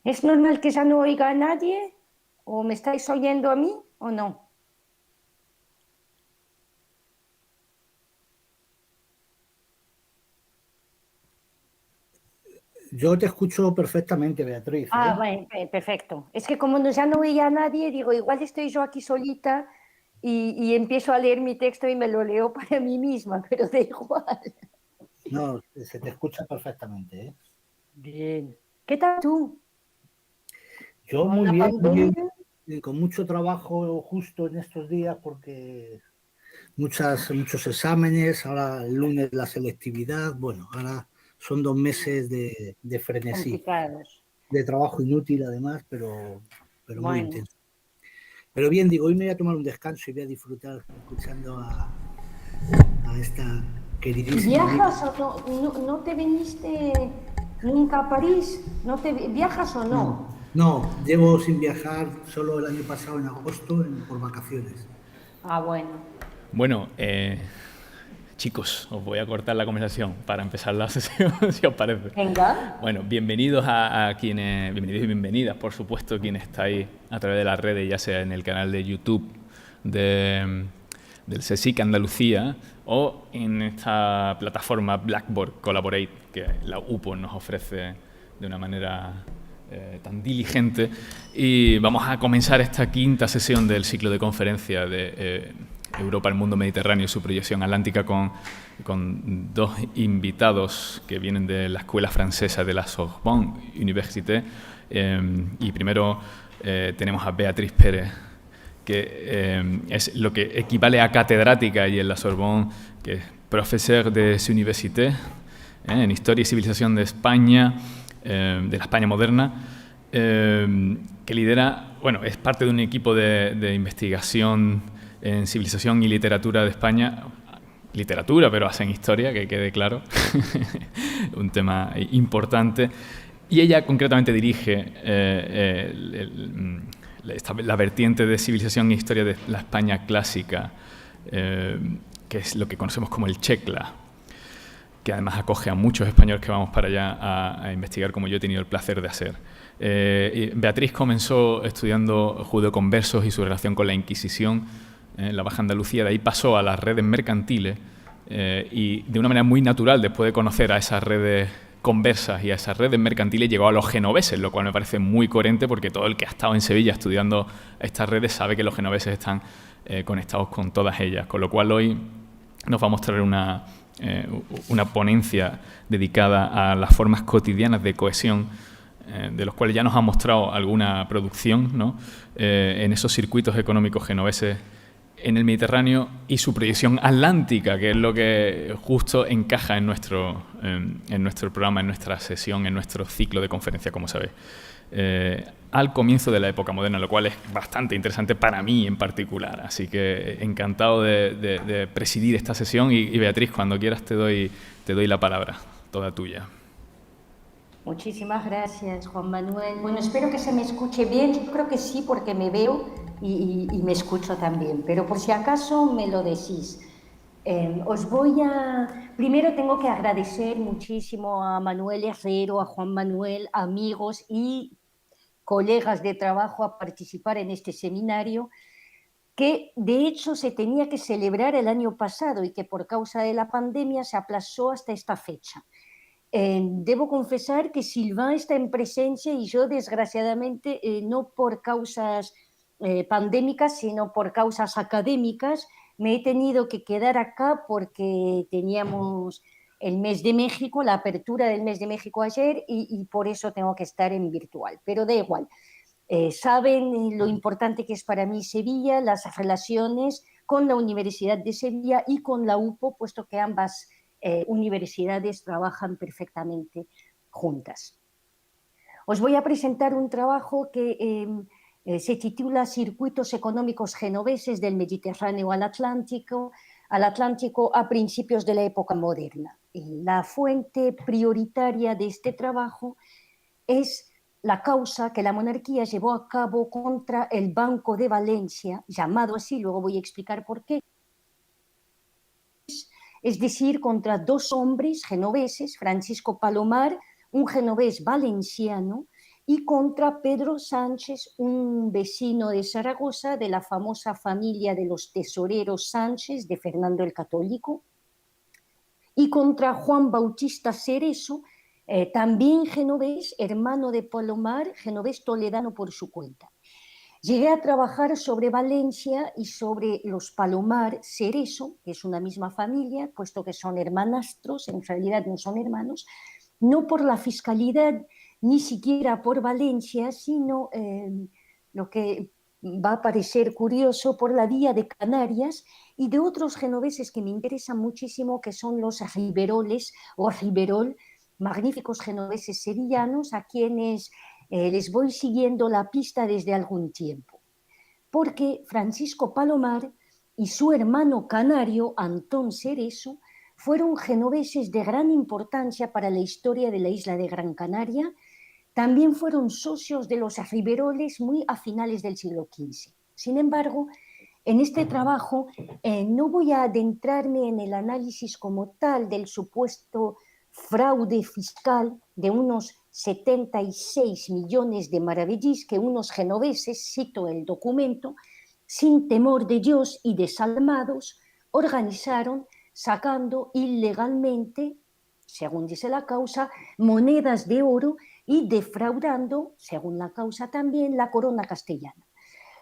¿Es normal que ya no oiga a nadie? ¿O me estáis oyendo a mí o no? Yo te escucho perfectamente, Beatriz, Ah, ¿eh? bueno, perfecto. Es que como ya no oía a nadie, digo, igual estoy yo aquí solita y empiezo a leer mi texto y me lo leo para mí misma, pero da igual. No, se te escucha perfectamente, ¿eh? Bien. ¿Qué tal tú? Yo ¿Con muy la bien, muy bien, pandemia? con mucho trabajo justo en estos días porque muchos exámenes, ahora el lunes la selectividad, bueno, ahora son 2 meses de frenesí, Complicados. de trabajo inútil además, pero muy Bueno. intenso. Pero bien, digo, hoy me voy a tomar un descanso y voy a disfrutar escuchando a esta ¿Y queridísima amiga. viajas o no? ¿No te viniste nunca a París? ¿No te viajas o No, no? no, llevo sin viajar solo el año pasado en agosto por vacaciones. Ah, bueno. Bueno, chicos, os voy a cortar la conversación para empezar la sesión, si os parece. Venga. Bueno, bienvenidos a quienes, bienvenidos y bienvenidas, por supuesto, quienes estáis a través de las redes, ya sea en el canal de YouTube del CSIC Andalucía o en esta plataforma Blackboard Collaborate que la UPO nos ofrece de una manera tan diligente. Y vamos a comenzar esta quinta sesión del ciclo de conferencia de Europa, el mundo mediterráneo y su proyección atlántica con dos invitados que vienen de la escuela francesa de la Sorbonne Université. Y primero tenemos a Beatriz Pérez, que es lo que equivale a catedrática y en la Sorbonne, que es profesor de su université en Historia y Civilización de España, de la España moderna, que lidera, bueno, es parte de un equipo de investigación en civilización y literatura de España, literatura, pero hacen historia, que quede claro, un tema importante. Y ella concretamente dirige la vertiente de civilización e historia de la España clásica, que es lo que conocemos como el CHECLA, que además acoge a muchos españoles que vamos para allá a investigar, como yo he tenido el placer de hacer. Beatriz comenzó estudiando judeoconversos y su relación con la Inquisición en la Baja Andalucía, de ahí pasó a las redes mercantiles y de una manera muy natural, después de conocer a esas redes conversas y a esas redes mercantiles, llegó a los genoveses, lo cual me parece muy coherente porque todo el que ha estado en Sevilla estudiando estas redes sabe que los genoveses están conectados con todas ellas, con lo cual hoy nos va a mostrar una ponencia dedicada a las formas cotidianas de cohesión, de los cuales ya nos ha mostrado alguna producción, ¿no? En esos circuitos económicos genoveses en el Mediterráneo y su proyección atlántica, que es lo que justo encaja en nuestro programa, en nuestra sesión, en nuestro ciclo de conferencia, como sabéis. Al comienzo de la época moderna, lo cual es bastante interesante para mí en particular. Así que encantado de presidir esta sesión y Beatriz, cuando quieras te doy la palabra, toda tuya. Muchísimas gracias, Juan Manuel. Bueno, espero que se me escuche bien. Yo creo que sí, porque me veo y me escucho también. Pero por si acaso me lo decís. Primero tengo que agradecer muchísimo a Manuel Herrero, a Juan Manuel, amigos y colegas de trabajo a participar en este seminario, que de hecho se tenía que celebrar el año pasado y que por causa de la pandemia se aplazó hasta esta fecha. Debo confesar que Sylvain está en presencia y yo, desgraciadamente, no por causas pandémicas, sino por causas académicas, me he tenido que quedar acá porque teníamos el mes de México, la apertura del mes de México ayer y por eso tengo que estar en virtual. Pero da igual. Saben lo importante que es para mí Sevilla, las relaciones con la Universidad de Sevilla y con la UPO, puesto que ambas universidades trabajan perfectamente juntas. Os voy a presentar un trabajo que se titula Circuitos económicos genoveses del Mediterráneo al Atlántico a principios de la época moderna. Y la fuente prioritaria de este trabajo es la causa que la monarquía llevó a cabo contra el Banco de Valencia, llamado así, luego voy a explicar por qué, es decir, contra dos hombres genoveses, Francisco Palomar, un genovés valenciano, y contra Pedro Sánchez, un vecino de Zaragoza de la famosa familia de los tesoreros Sánchez de Fernando el Católico, y contra Juan Bautista Cerezo, también genovés, hermano de Palomar, genovés toledano por su cuenta. Llegué a trabajar sobre Valencia y sobre los Palomar Cerezo, que es una misma familia, puesto que son hermanastros, en realidad no son hermanos, no por la fiscalidad, ni siquiera por Valencia, sino lo que va a parecer curioso, por la vía de Canarias y de otros genoveses que me interesan muchísimo, que son los Riveroles o Riverol, magníficos genoveses sevillanos, a quienes les voy siguiendo la pista desde algún tiempo. Porque Francisco Palomar y su hermano canario, Antón Cerezo, fueron genoveses de gran importancia para la historia de la isla de Gran Canaria. También fueron socios de los Riveroles muy a finales del siglo XV. Sin embargo, en este trabajo no voy a adentrarme en el análisis como tal del supuesto fraude fiscal de unos 76 millones de maravillís que unos genoveses, cito el documento, sin temor de Dios y desalmados, organizaron sacando ilegalmente, según dice la causa, monedas de oro y defraudando, según la causa también, la corona castellana.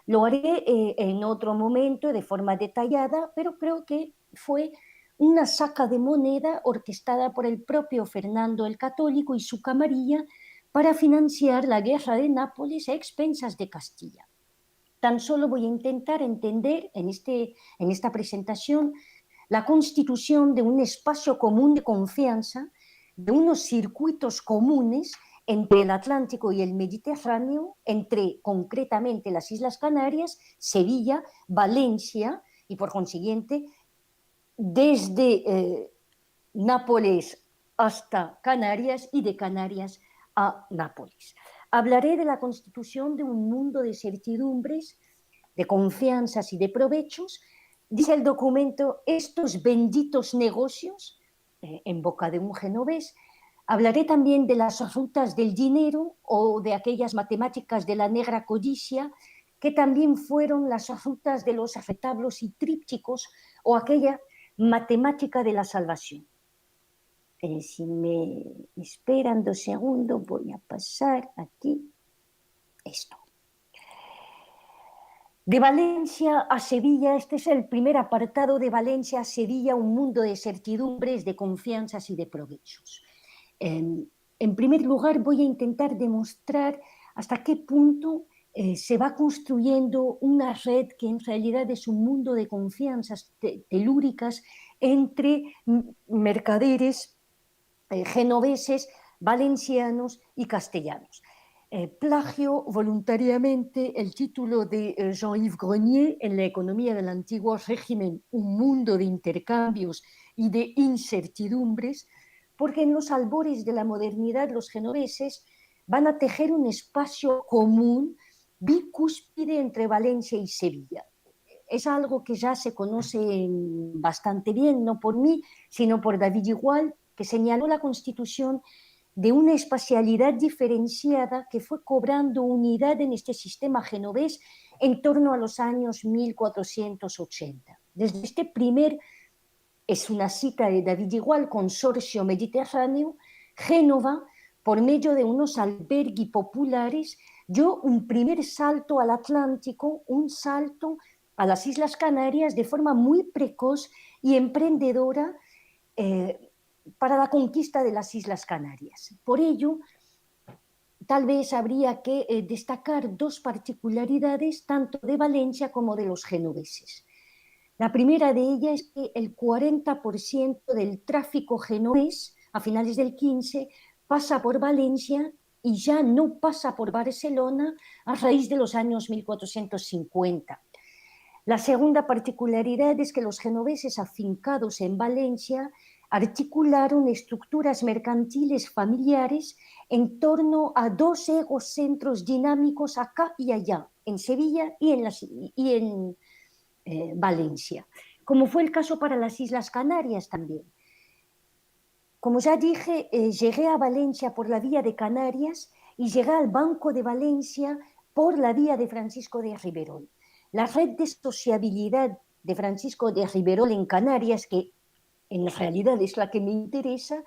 Lo haré en otro momento de forma detallada, pero creo que fue una saca de moneda orquestada por el propio Fernando el Católico y su camarilla para financiar la guerra de Nápoles a expensas de Castilla. Tan solo voy a intentar entender en esta presentación la constitución de un espacio común de confianza, de unos circuitos comunes entre el Atlántico y el Mediterráneo, entre concretamente las Islas Canarias, Sevilla, Valencia y por consiguiente desde Nápoles hasta Canarias y de Canarias a Nápoles. Hablaré de la constitución de un mundo de certidumbres, de confianzas y de provechos. Dice el documento, estos benditos negocios, en boca de un genovés. Hablaré también de las rutas del dinero o de aquellas matemáticas de la negra codicia, que también fueron las rutas de los retablos y trípticos o aquella matemática de la salvación. Si me esperan 2 segundos, voy a pasar aquí esto. De Valencia a Sevilla, este es el primer apartado. De Valencia a Sevilla, un mundo de certidumbres, de confianzas y de provechos. En primer lugar, voy a intentar demostrar hasta qué punto se va construyendo una red que en realidad es un mundo de confianzas telúricas entre mercaderes genoveses, valencianos y castellanos. Plagio voluntariamente el título de Jean-Yves Grenier en La economía del antiguo régimen, un mundo de intercambios y de incertidumbres, porque en los albores de la modernidad los genoveses van a tejer un espacio común bicúspide entre Valencia y Sevilla. Es algo que ya se conoce bastante bien, no por mí, sino por David Igual, que señaló la constitución de una espacialidad diferenciada que fue cobrando unidad en este sistema genovés en torno a los años 1480. Desde este primer, es una cita de David Igual, consorcio mediterráneo, Génova, por medio de unos albergui populares, dio un primer salto al Atlántico, un salto a las Islas Canarias de forma muy precoz y emprendedora, para la conquista de las Islas Canarias. Por ello, tal vez habría que destacar 2 particularidades, tanto de Valencia como de los genoveses. La primera de ellas es que el 40% del tráfico genovés a finales del XV pasa por Valencia y ya no pasa por Barcelona a raíz de los años 1450. La segunda particularidad es que los genoveses afincados en Valencia articularon estructuras mercantiles familiares en torno a 2 egocentros dinámicos acá y allá, en Sevilla y en Valencia, como fue el caso para las Islas Canarias también. Como ya dije, llegué a Valencia por la vía de Canarias y llega al Banco de Valencia por la vía de Francisco de Riberol. La red de sociabilidad de Francisco de Riberol en Canarias, que en realidad es la que me interesa,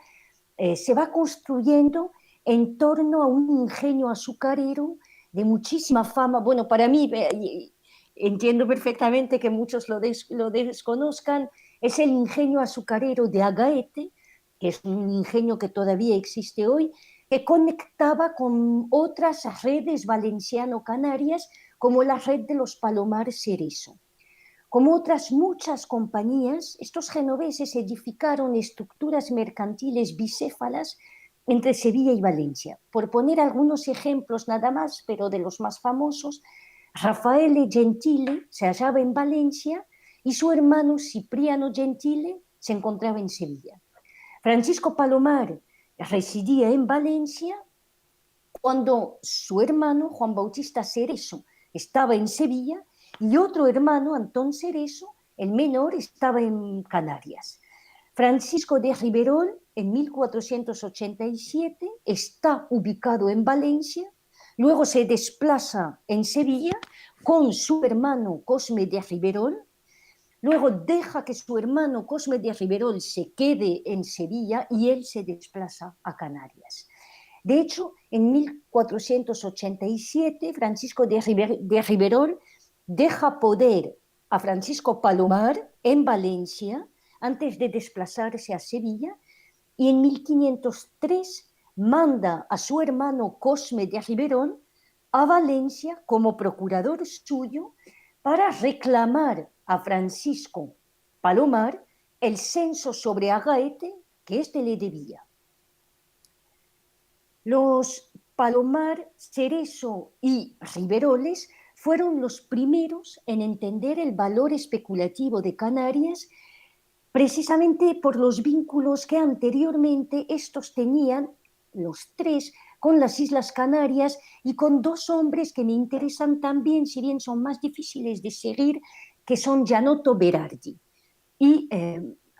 se va construyendo en torno a un ingenio azucarero de muchísima fama. Bueno, para mí, entiendo perfectamente que muchos lo desconozcan, es el ingenio azucarero de Agaete, que es un ingenio que todavía existe hoy, que conectaba con otras redes valenciano-canarias, como la red de los Palomar Cerezo. Como otras muchas compañías, estos genoveses edificaron estructuras mercantiles bicéfalas entre Sevilla y Valencia. Por poner algunos ejemplos nada más, pero de los más famosos, Raffaele Gentile se hallaba en Valencia y su hermano Cipriano Gentile se encontraba en Sevilla. Francisco Palomar residía en Valencia cuando su hermano Juan Bautista Cerezo estaba en Sevilla y otro hermano, Antón Cerezo, el menor, estaba en Canarias. Francisco de Riberol, en 1487, está ubicado en Valencia, luego se desplaza en Sevilla con su hermano Cosme de Riberol, luego deja que su hermano Cosme de Riberol se quede en Sevilla y él se desplaza a Canarias. De hecho, en 1487, Francisco de Riberol deja poder a Francisco Palomar en Valencia antes de desplazarse a Sevilla, y en 1503 manda a su hermano Cosme de Riberol a Valencia como procurador suyo para reclamar a Francisco Palomar el censo sobre Agaete que éste le debía. Los Palomar, Cerezo y Riberoles fueron los primeros en entender el valor especulativo de Canarias, precisamente por los vínculos que anteriormente estos tenían, los tres, con las Islas Canarias y con dos hombres que me interesan también, si bien son más difíciles de seguir, que son Gianotto Berardi y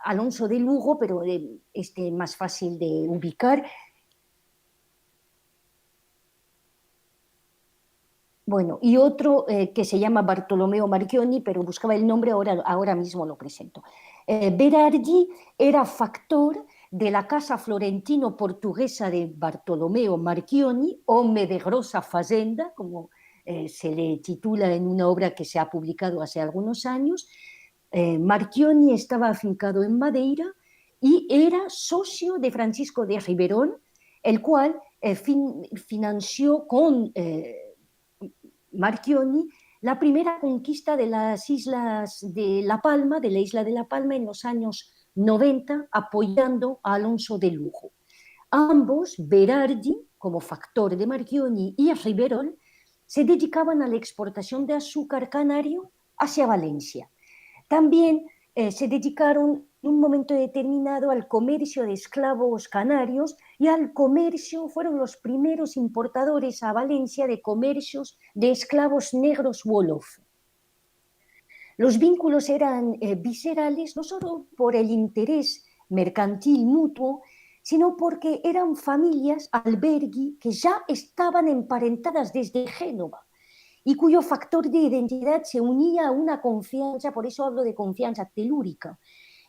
Alonso de Lugo, pero más fácil de ubicar. Bueno, y otro que se llama Bartolomeo Marchionni, pero buscaba el nombre, ahora mismo lo presento. Berardi era factor de la casa florentino-portuguesa de Bartolomeo Marchionni, hombre de grossa fazenda, como se le titula en una obra que se ha publicado hace algunos años. Marchionni estaba afincado en Madeira y era socio de Francisco de Riberol, el cual financió con Marchionni la primera conquista de las islas de La Palma, de la isla de La Palma, en los años 90, apoyando a Alonso de Lugo. Ambos, Berardi, como factor de Marchionni, y Riberol, se dedicaban a la exportación de azúcar canario hacia Valencia. También se dedicaron en un momento determinado al comercio de esclavos canarios y al comercio, fueron los primeros importadores a Valencia de comercios de esclavos negros wolof. Los vínculos eran viscerales no solo por el interés mercantil mutuo, sino porque eran familias albergui que ya estaban emparentadas desde Génova y cuyo factor de identidad se unía a una confianza, por eso hablo de confianza telúrica.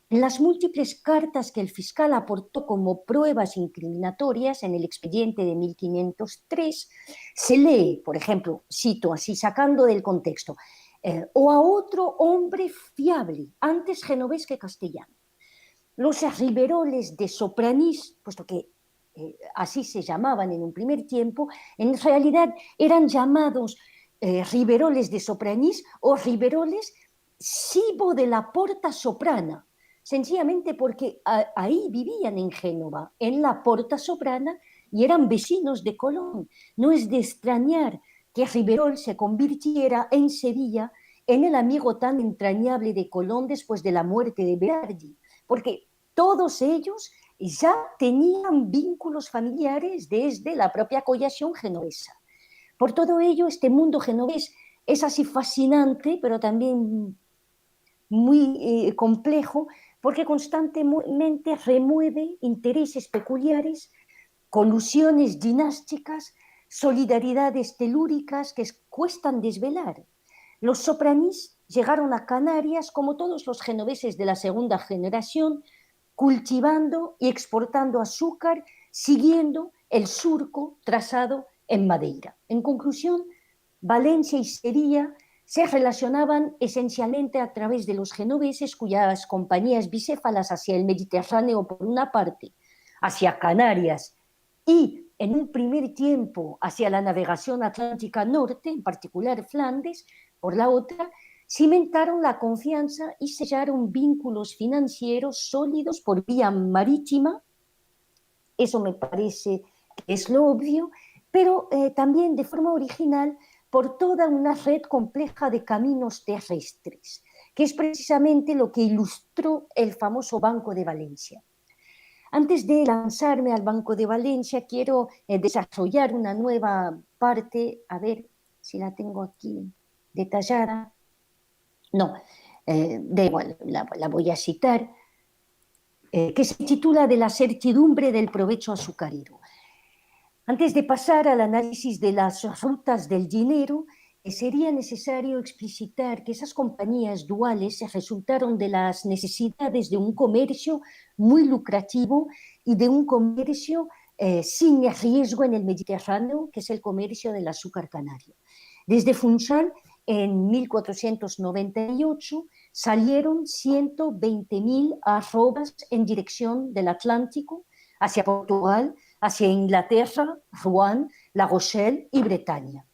En las múltiples cartas que el fiscal aportó como pruebas incriminatorias en el expediente de 1503, se lee, por ejemplo, cito así, sacando del contexto, o a otro hombre fiable, antes genovés que castellano. Los Riberoles de Sopranís, puesto que así se llamaban en un primer tiempo, en realidad eran llamados Riberoles de Sopranís o Riberoles Cibo de la Porta Soprana, sencillamente porque ahí vivían en Génova, en la Porta Soprana, y eran vecinos de Colón. No es de extrañar que Riberol se convirtiera en Sevilla en el amigo tan entrañable de Colón después de la muerte de Berardi, porque todos ellos ya tenían vínculos familiares desde la propia collación genovesa. Por todo ello, este mundo genovés es así fascinante, pero también muy complejo, porque constantemente remueve intereses peculiares, colusiones dinásticas, solidaridades telúricas que cuestan desvelar. Los sopranís llegaron a Canarias, como todos los genoveses de la segunda generación, cultivando y exportando azúcar, siguiendo el surco trazado en Madeira. En conclusión, Valencia y Sevilla se relacionaban esencialmente a través de los genoveses, cuyas compañías bicéfalas hacia el Mediterráneo por una parte, hacia Canarias y en un primer tiempo hacia la navegación atlántica norte, en particular Flandes, por la otra, cimentaron la confianza y sellaron vínculos financieros sólidos por vía marítima. Eso me parece que es lo obvio, pero también de forma original por toda una red compleja de caminos terrestres, que es precisamente lo que ilustró el famoso Banco de Valencia. Antes de lanzarme al Banco de Valencia, quiero desarrollar una nueva parte, a ver si la tengo aquí detallada. No, da igual, la voy a citar, que se titula De la certidumbre del provecho azucarero. Antes de pasar al análisis de las rutas del dinero, sería necesario explicitar que esas compañías duales resultaron de las necesidades de un comercio muy lucrativo y de un comercio sin riesgo en el Mediterráneo, que es el comercio del azúcar canario. Desde Funchal, en 1498, salieron 120.000 arrobas en dirección del Atlántico, hacia Portugal, hacia Inglaterra, Rouen, La Rochelle y Bretaña.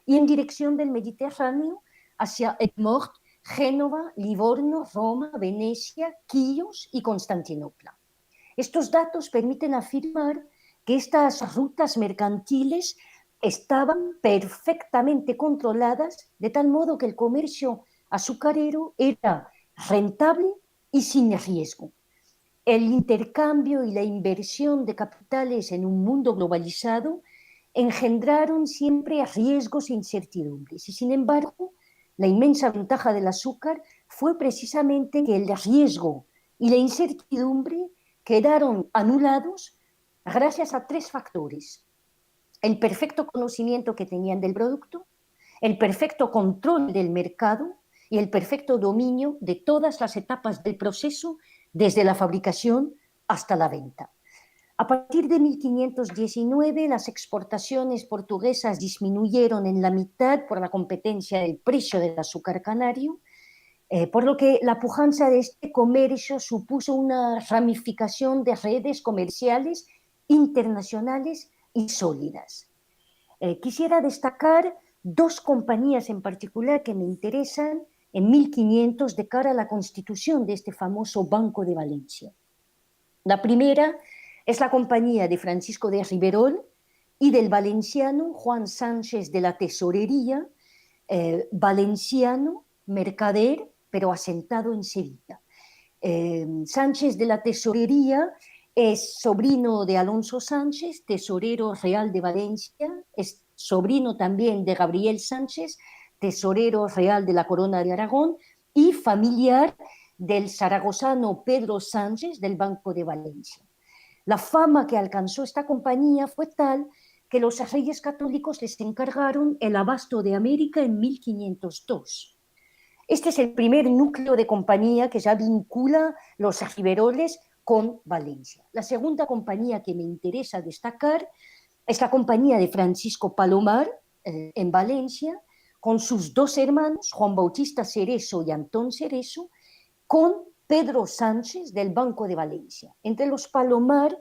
Y en dirección del Mediterráneo, hacia Edmort, Génova, Livorno, Roma, Venecia, Quíos y Constantinopla. Estos datos permiten afirmar que estas rutas mercantiles estaban perfectamente controladas, de tal modo que el comercio azucarero era rentable y sin riesgo. El intercambio y la inversión de capitales en un mundo globalizado engendraron siempre riesgos e incertidumbres. Y sin embargo, la inmensa ventaja del azúcar fue precisamente que el riesgo y la incertidumbre quedaron anulados gracias a tres factores: el perfecto conocimiento que tenían del producto, el perfecto control del mercado y el perfecto dominio de todas las etapas del proceso, desde la fabricación hasta la venta. A partir de 1519, las exportaciones portuguesas disminuyeron en la mitad por la competencia del precio del azúcar canario, por lo que la pujanza de este comercio supuso una ramificación de redes comerciales internacionales y sólidas. Quisiera destacar dos compañías en particular que me interesan en 1500 de cara a la constitución de este famoso Banco de Valencia. La primera es la compañía de Francisco de Riverol y del valenciano Juan Sánchez de la Tesorería, valenciano, mercader, pero asentado en Sevilla. Sánchez de la Tesorería es sobrino de Alonso Sánchez, tesorero real de Valencia, es sobrino también de Gabriel Sánchez, tesorero real de la Corona de Aragón, y familiar del zaragozano Pedro Sánchez del Banco de Valencia. La fama que alcanzó esta compañía fue tal que los reyes católicos les encargaron el abasto de América en 1502. Este es el primer núcleo de compañía que ya vincula los Riveroles con Valencia. La segunda compañía que me interesa destacar es la compañía de Francisco Palomar, en Valencia, con sus dos hermanos, Juan Bautista Cerezo y Antón Cerezo, con Pedro Sánchez del Banco de Valencia. Entre los Palomar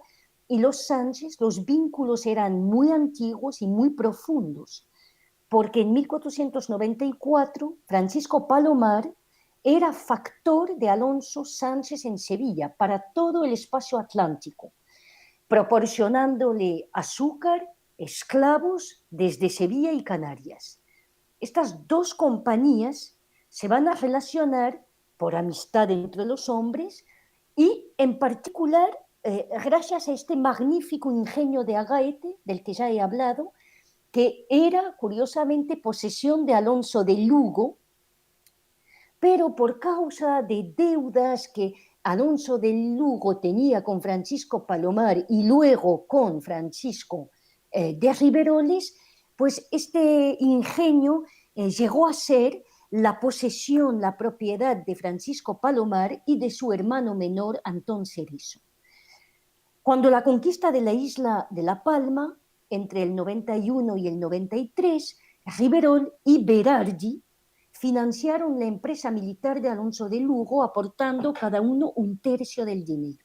y los Sánchez los vínculos eran muy antiguos y muy profundos, porque en 1494 Francisco Palomar era factor de Alonso Sánchez en Sevilla para todo el espacio atlántico, proporcionándole azúcar, esclavos desde Sevilla y Canarias. Estas dos compañías se van a relacionar por amistad entre los hombres y, en particular, gracias a este magnífico ingenio de Agaete, del que ya he hablado, que era, curiosamente, posesión de Alonso de Lugo, pero por causa de deudas que Alonso de Lugo tenía con Francisco Palomar y luego con Francisco de Riveroles, pues este ingenio llegó a ser la posesión, la propiedad de Francisco Palomar y de su hermano menor Antón Cerezo. Cuando la conquista de la isla de La Palma, entre el 91 y el 93, Riverol y Berardi financiaron la empresa militar de Alonso de Lugo, aportando cada uno un tercio del dinero.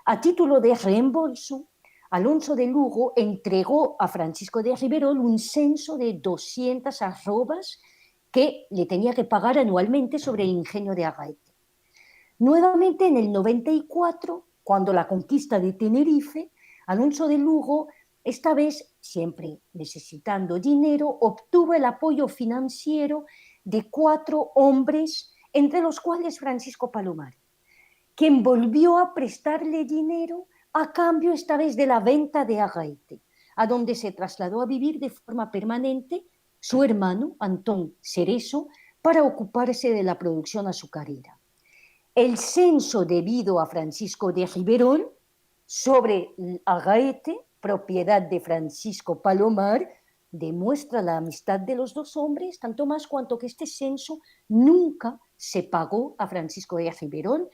A título de reembolso, Alonso de Lugo entregó a Francisco de Riverol un censo de 200 arrobas que le tenía que pagar anualmente sobre el ingenio de Agaete. Nuevamente, en el 94, cuando la conquista de Tenerife, Alonso de Lugo, esta vez siempre necesitando dinero, obtuvo el apoyo financiero de 4 hombres, entre los cuales Francisco Palomar, quien volvió a prestarle dinero a cambio esta vez de la venta de Agaete, a donde se trasladó a vivir de forma permanente su hermano, Antón Cerezo, para ocuparse de la producción azucarera. El censo debido a Francisco de Riverol sobre Agaete, propiedad de Francisco Palomar, demuestra la amistad de los dos hombres, tanto más cuanto que este censo nunca se pagó a Francisco de Riverol.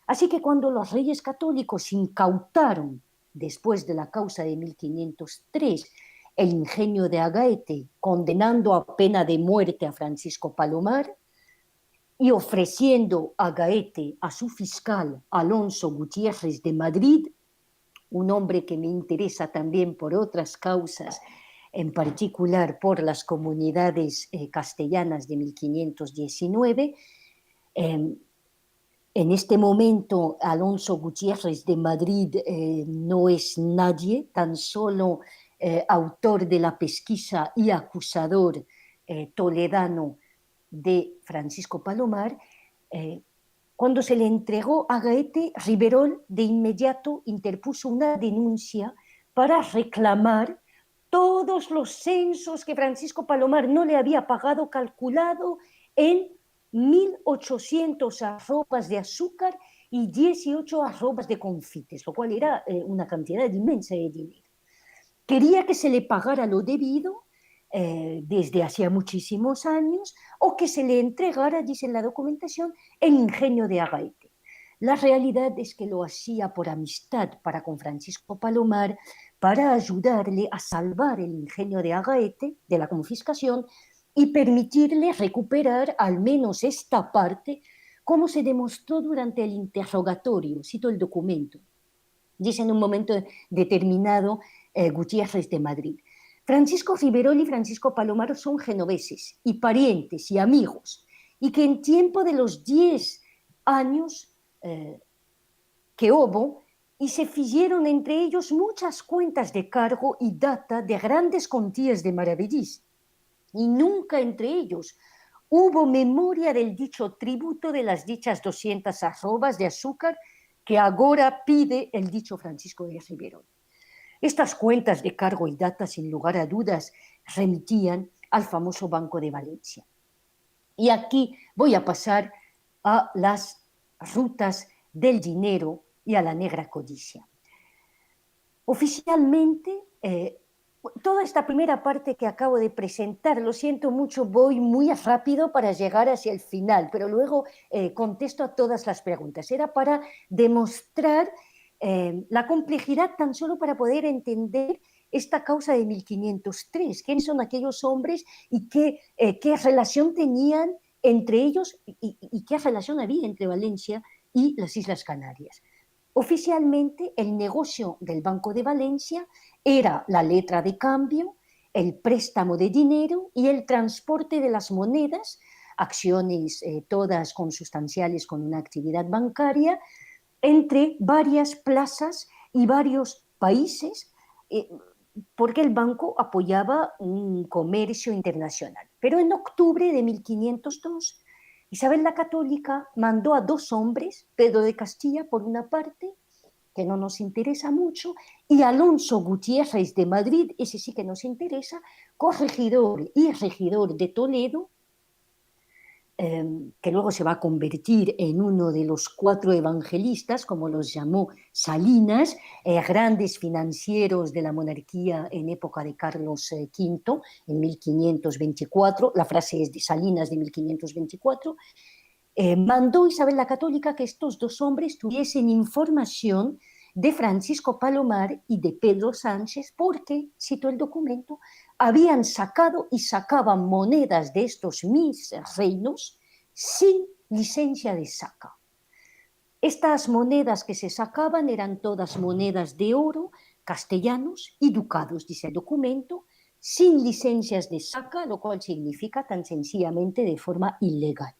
Así que cuando los reyes católicos incautaron, después de la causa de 1503, el ingenio de Agaete, condenando a pena de muerte a Francisco Palomar y ofreciendo Agaete a su fiscal Alonso Gutiérrez de Madrid, un hombre que me interesa también por otras causas, en particular por las comunidades castellanas de 1519, en este momento, Alonso Gutiérrez de Madrid no es nadie, tan solo autor de la pesquisa y acusador toledano de Francisco Palomar. Cuando se le entregó a Agaete, Riverol de inmediato interpuso una denuncia para reclamar todos los censos que Francisco Palomar no le había pagado, calculado en 1.800 arrobas de azúcar y 18 arrobas de confites, lo cual era una cantidad inmensa de dinero. Quería que se le pagara lo debido desde hacía muchísimos años, o que se le entregara, dice en la documentación, el ingenio de Agaete. La realidad es que lo hacía por amistad para con Francisco Palomar, para ayudarle a salvar el ingenio de Agaete de la confiscación y permitirle recuperar al menos esta parte, como se demostró durante el interrogatorio. Cito el documento. Dice en un momento determinado Gutiérrez de Madrid: Francisco Riverol y Francisco Palomar son genoveses y parientes y amigos, y que en tiempo de los 10 años que hubo, y se fixeron entre ellos muchas cuentas de cargo y data de grandes contías de maravedís, y nunca entre ellos hubo memoria del dicho tributo de las dichas 200 arrobas de azúcar que agora pide el dicho Francisco de Riverol. Estas cuentas de cargo y data, sin lugar a dudas, remitían al famoso Banco de Valencia. Y aquí voy a pasar a las rutas del dinero y a la negra codicia. Oficialmente, toda esta primera parte que acabo de presentar, lo siento mucho, voy muy rápido para llegar hacia el final, pero luego contesto a todas las preguntas. Era para demostrar la complejidad tan solo para poder entender esta causa de 1503, quiénes son aquellos hombres y qué relación tenían entre ellos y qué relación había entre Valencia y las Islas Canarias. Oficialmente, el negocio del Banco de Valencia era la letra de cambio, el préstamo de dinero y el transporte de las monedas, acciones todas consustanciales con una actividad bancaria, entre varias plazas y varios países, porque el banco apoyaba un comercio internacional. Pero en octubre de 1502, Isabel la Católica mandó a 2 hombres, Pedro de Castilla por una parte, que no nos interesa mucho, y Alonso Gutiérrez de Madrid, ese sí que nos interesa, corregidor y regidor de Toledo, que luego se va a convertir en uno de los 4 evangelistas, como los llamó Salinas, grandes financieros de la monarquía en época de Carlos V, en 1524, la frase es de Salinas de 1524, mandó Isabel la Católica que estos 2 hombres tuviesen información de Francisco Palomar y de Pedro Sánchez, porque, cito el documento, habían sacado y sacaban monedas de estos mis reinos sin licencia de saca. Estas monedas que se sacaban eran todas monedas de oro, castellanos y ducados, dice el documento, sin licencias de saca, lo cual significa tan sencillamente de forma ilegal.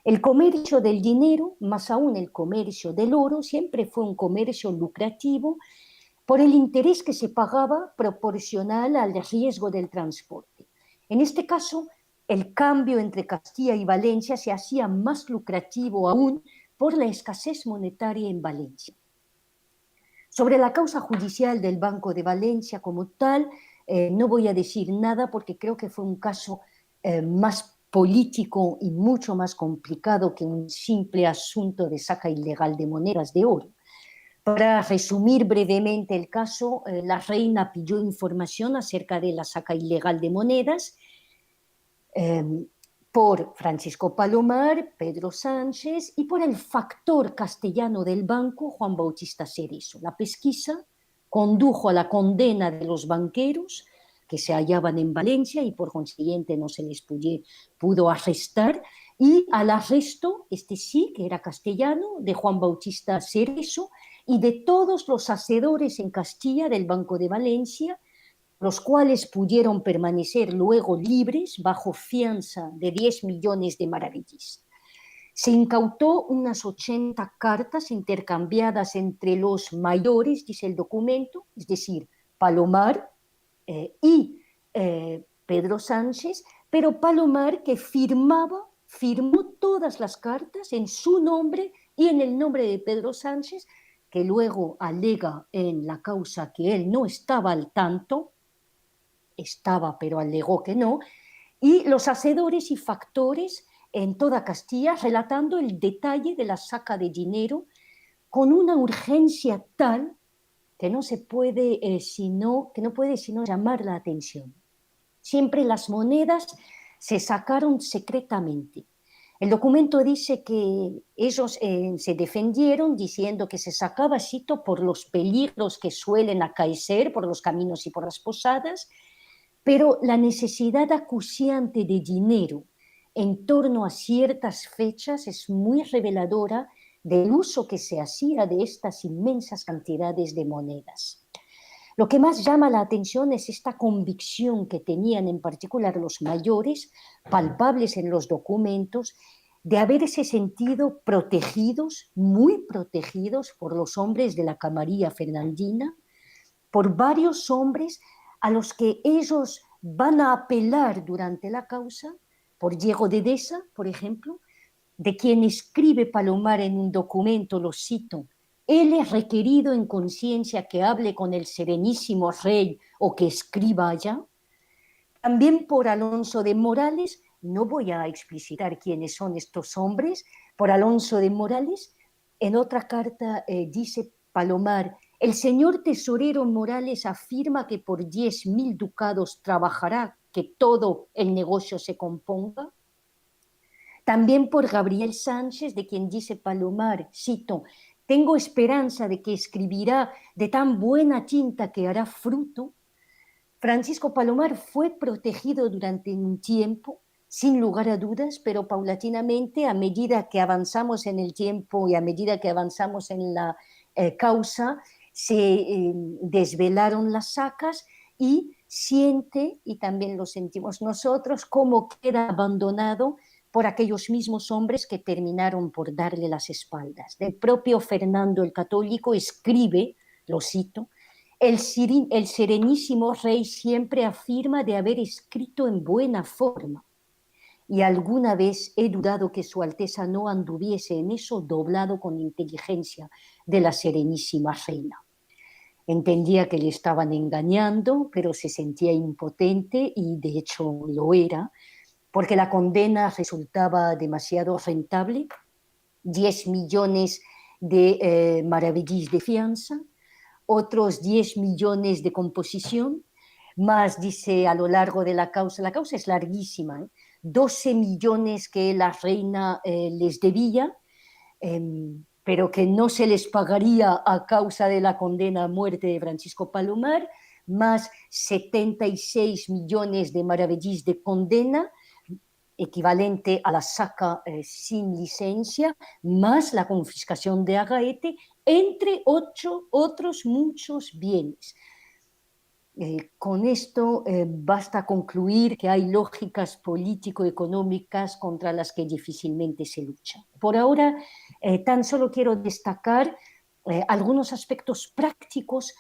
El comercio del dinero, más aún el comercio del oro, siempre fue un comercio lucrativo por el interés que se pagaba proporcional al riesgo del transporte. En este caso, el cambio entre Castilla y Valencia se hacía más lucrativo aún por la escasez monetaria en Valencia. Sobre la causa judicial del Banco de Valencia como tal, no voy a decir nada porque creo que fue un caso más político y mucho más complicado que un simple asunto de saca ilegal de monedas de oro. Para resumir brevemente el caso, la reina pidió información acerca de la saca ilegal de monedas por Francisco Palomar, Pedro Sánchez y por el factor castellano del banco, Juan Bautista Cerezo. La pesquisa condujo a la condena de los banqueros que se hallaban en Valencia y por consiguiente no se les pudo arrestar, y al arresto, este sí, que era castellano, de Juan Bautista Cerezo y de todos los hacedores en Castilla del Banco de Valencia, los cuales pudieron permanecer luego libres bajo fianza de 10 millones de maravedís. Se incautó unas 80 cartas intercambiadas entre los mayores, dice el documento, es decir, Palomar y Pedro Sánchez, pero Palomar, que firmó todas las cartas en su nombre y en el nombre de Pedro Sánchez, que luego alega en la causa que él no estaba al tanto, estaba pero alegó que no, y los hacedores y factores en toda Castilla relatando el detalle de la saca de dinero con una urgencia tal que no puede sino llamar la atención. Siempre las monedas se sacaron secretamente. El documento dice que ellos se defendieron diciendo que se sacaba, cito, por los peligros que suelen acaecer por los caminos y por las posadas, pero la necesidad acuciante de dinero en torno a ciertas fechas es muy reveladora del uso que se hacía de estas inmensas cantidades de monedas. Lo que más llama la atención es esta convicción que tenían en particular los mayores, palpables en los documentos, de haberse sentido protegidos, muy protegidos por los hombres de la camarilla fernandina, por varios hombres a los que ellos van a apelar durante la causa, por Diego de Deza, por ejemplo, de quien escribe Palomar en un documento, lo cito: él es requerido en conciencia que hable con el serenísimo rey o que escriba allá. También por Alonso de Morales, no voy a explicitar quiénes son estos hombres, por Alonso de Morales, en otra carta dice Palomar: el señor tesorero Morales afirma que por 10.000 ducados trabajará que todo el negocio se componga. También por Gabriel Sánchez, de quien dice Palomar, cito: tengo esperanza de que escribirá de tan buena tinta que hará fruto. Francisco Palomar fue protegido durante un tiempo, sin lugar a dudas, pero paulatinamente, a medida que avanzamos en el tiempo y a medida que avanzamos en la causa, se desvelaron las sacas y siente, y también lo sentimos nosotros, cómo queda abandonado por aquellos mismos hombres que terminaron por darle las espaldas. El propio Fernando el Católico escribe, lo cito: el serenísimo rey siempre afirma de haber escrito en buena forma, y alguna vez he dudado que su Alteza no anduviese en eso doblado con inteligencia de la serenísima reina. Entendía que le estaban engañando, pero se sentía impotente y de hecho lo era, porque la condena resultaba demasiado rentable, 10 millones de maravedís de fianza, otros 10 millones de composición, más, dice, a lo largo de la causa es larguísima, 12 millones que la reina les debía, pero que no se les pagaría a causa de la condena a muerte de Francisco Palomar, más 76 millones de maravedís de condena, equivalente a la saca sin licencia, más la confiscación de Agaete, entre otros muchos bienes. Con esto basta concluir que hay lógicas político-económicas contra las que difícilmente se lucha. Por ahora, tan solo quiero destacar algunos aspectos prácticos,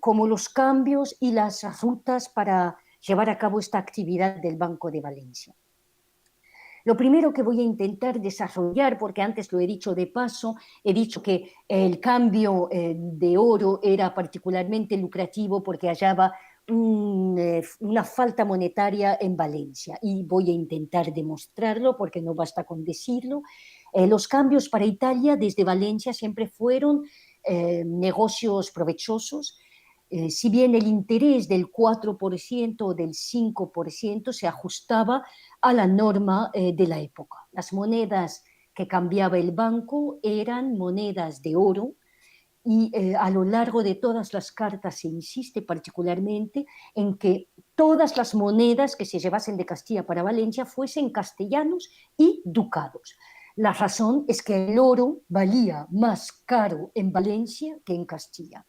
como los cambios y las rutas para llevar a cabo esta actividad del Banco de Valencia. Lo primero que voy a intentar desarrollar, porque antes lo he dicho de paso, he dicho que el cambio de oro era particularmente lucrativo porque hallaba una falta monetaria en Valencia, y voy a intentar demostrarlo porque no basta con decirlo. Los cambios para Italia desde Valencia siempre fueron negocios provechosos. Si bien el interés del 4% o del 5% se ajustaba a la norma de la época. Las monedas que cambiaba el banco eran monedas de oro, y a lo largo de todas las cartas se insiste particularmente en que todas las monedas que se llevasen de Castilla para Valencia fuesen castellanos y ducados. La razón es que el oro valía más caro en Valencia que en Castilla,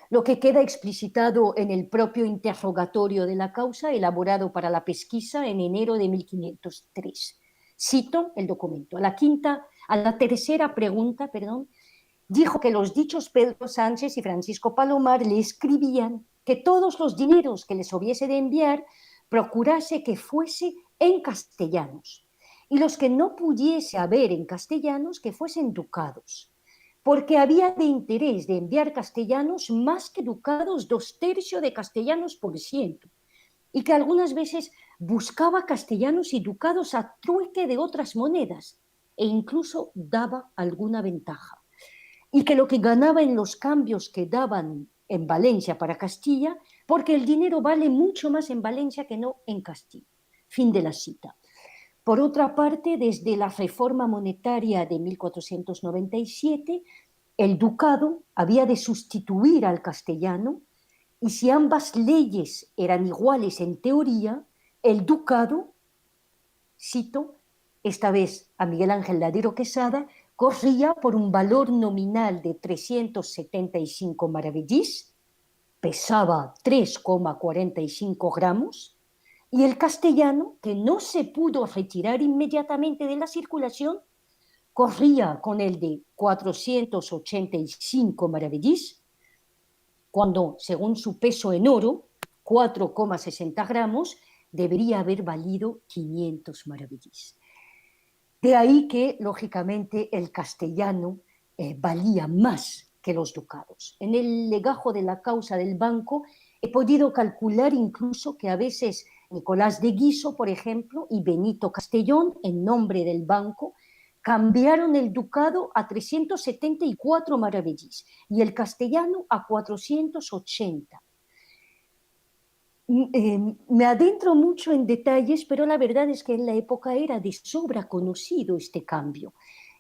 lo que queda explicitado en el propio interrogatorio de la causa elaborado para la pesquisa en enero de 1503. Cito el documento. A la tercera pregunta, dijo que los dichos Pedro Sánchez y Francisco Palomar le escribían que todos los dineros que les hubiese de enviar procurase que fuese en castellanos, y los que no pudiese haber en castellanos que fuesen ducados, porque había de interés de enviar castellanos más que ducados 2/3 de castellanos por ciento, y que algunas veces buscaba castellanos y ducados a trueque de otras monedas, e incluso daba alguna ventaja, y que lo que ganaba en los cambios que daban en Valencia para Castilla, porque el dinero vale mucho más en Valencia que no en Castilla. Fin de la cita. Por otra parte, desde la reforma monetaria de 1497, el ducado había de sustituir al castellano, y si ambas leyes eran iguales en teoría, el ducado, cito, esta vez a Miguel Ángel Ladero Quesada, corría por un valor nominal de 375 maravedís, pesaba 3,45 gramos, y el castellano, que no se pudo retirar inmediatamente de la circulación, corría con el de 485 maravedís, cuando, según su peso en oro, 4,60 gramos, debería haber valido 500 maravedís. De ahí que, lógicamente, el castellano valía más que los ducados. En el legajo de la causa del banco he podido calcular incluso que a veces Nicolás de Guiso, por ejemplo, y Benito Castellón, en nombre del banco, cambiaron el ducado a 374 maravedís y el castellano a 480. Me adentro mucho en detalles, pero la verdad es que en la época era de sobra conocido este cambio.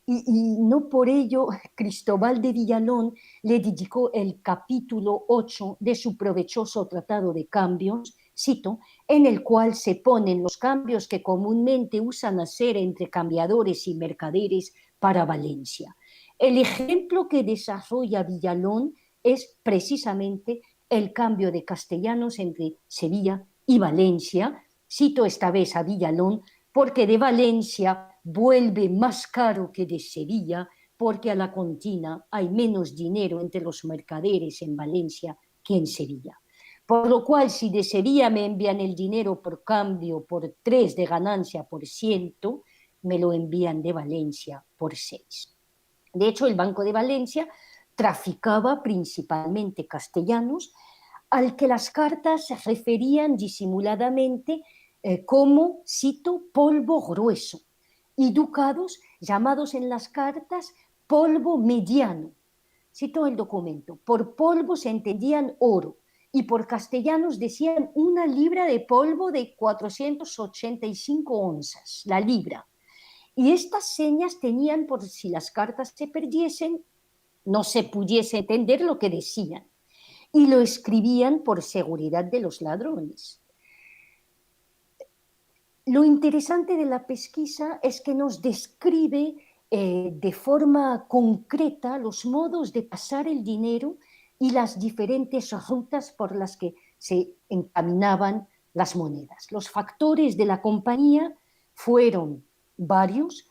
Y no por ello Cristóbal de Villalón le dedicó el capítulo 8 de su provechoso tratado de cambios, cito, en el cual se ponen los cambios que comúnmente usan hacer entre cambiadores y mercaderes para Valencia. El ejemplo que desarrolla Villalón es precisamente el cambio de castellanos entre Sevilla y Valencia. Cito esta vez a Villalón, porque de Valencia vuelve más caro que de Sevilla, porque a la contina hay menos dinero entre los mercaderes en Valencia que en Sevilla. Por lo cual, si de Sevilla me envían el dinero por cambio por 3 de ganancia por ciento, me lo envían de Valencia por 6. De hecho, el Banco de Valencia traficaba principalmente castellanos, al que las cartas se referían disimuladamente como, cito, polvo grueso, y ducados llamados en las cartas polvo mediano. Cito el documento. Por polvo se entendían oro, y por castellanos decían 1 libra de polvo de 485 onzas, la libra. Y estas señas tenían, por si las cartas se perdiesen, no se pudiese entender lo que decían. Y lo escribían por seguridad de los ladrones. Lo interesante de la pesquisa es que nos describe de forma concreta los modos de pasar el dinero y las diferentes rutas por las que se encaminaban las monedas. Los factores de la compañía fueron varios,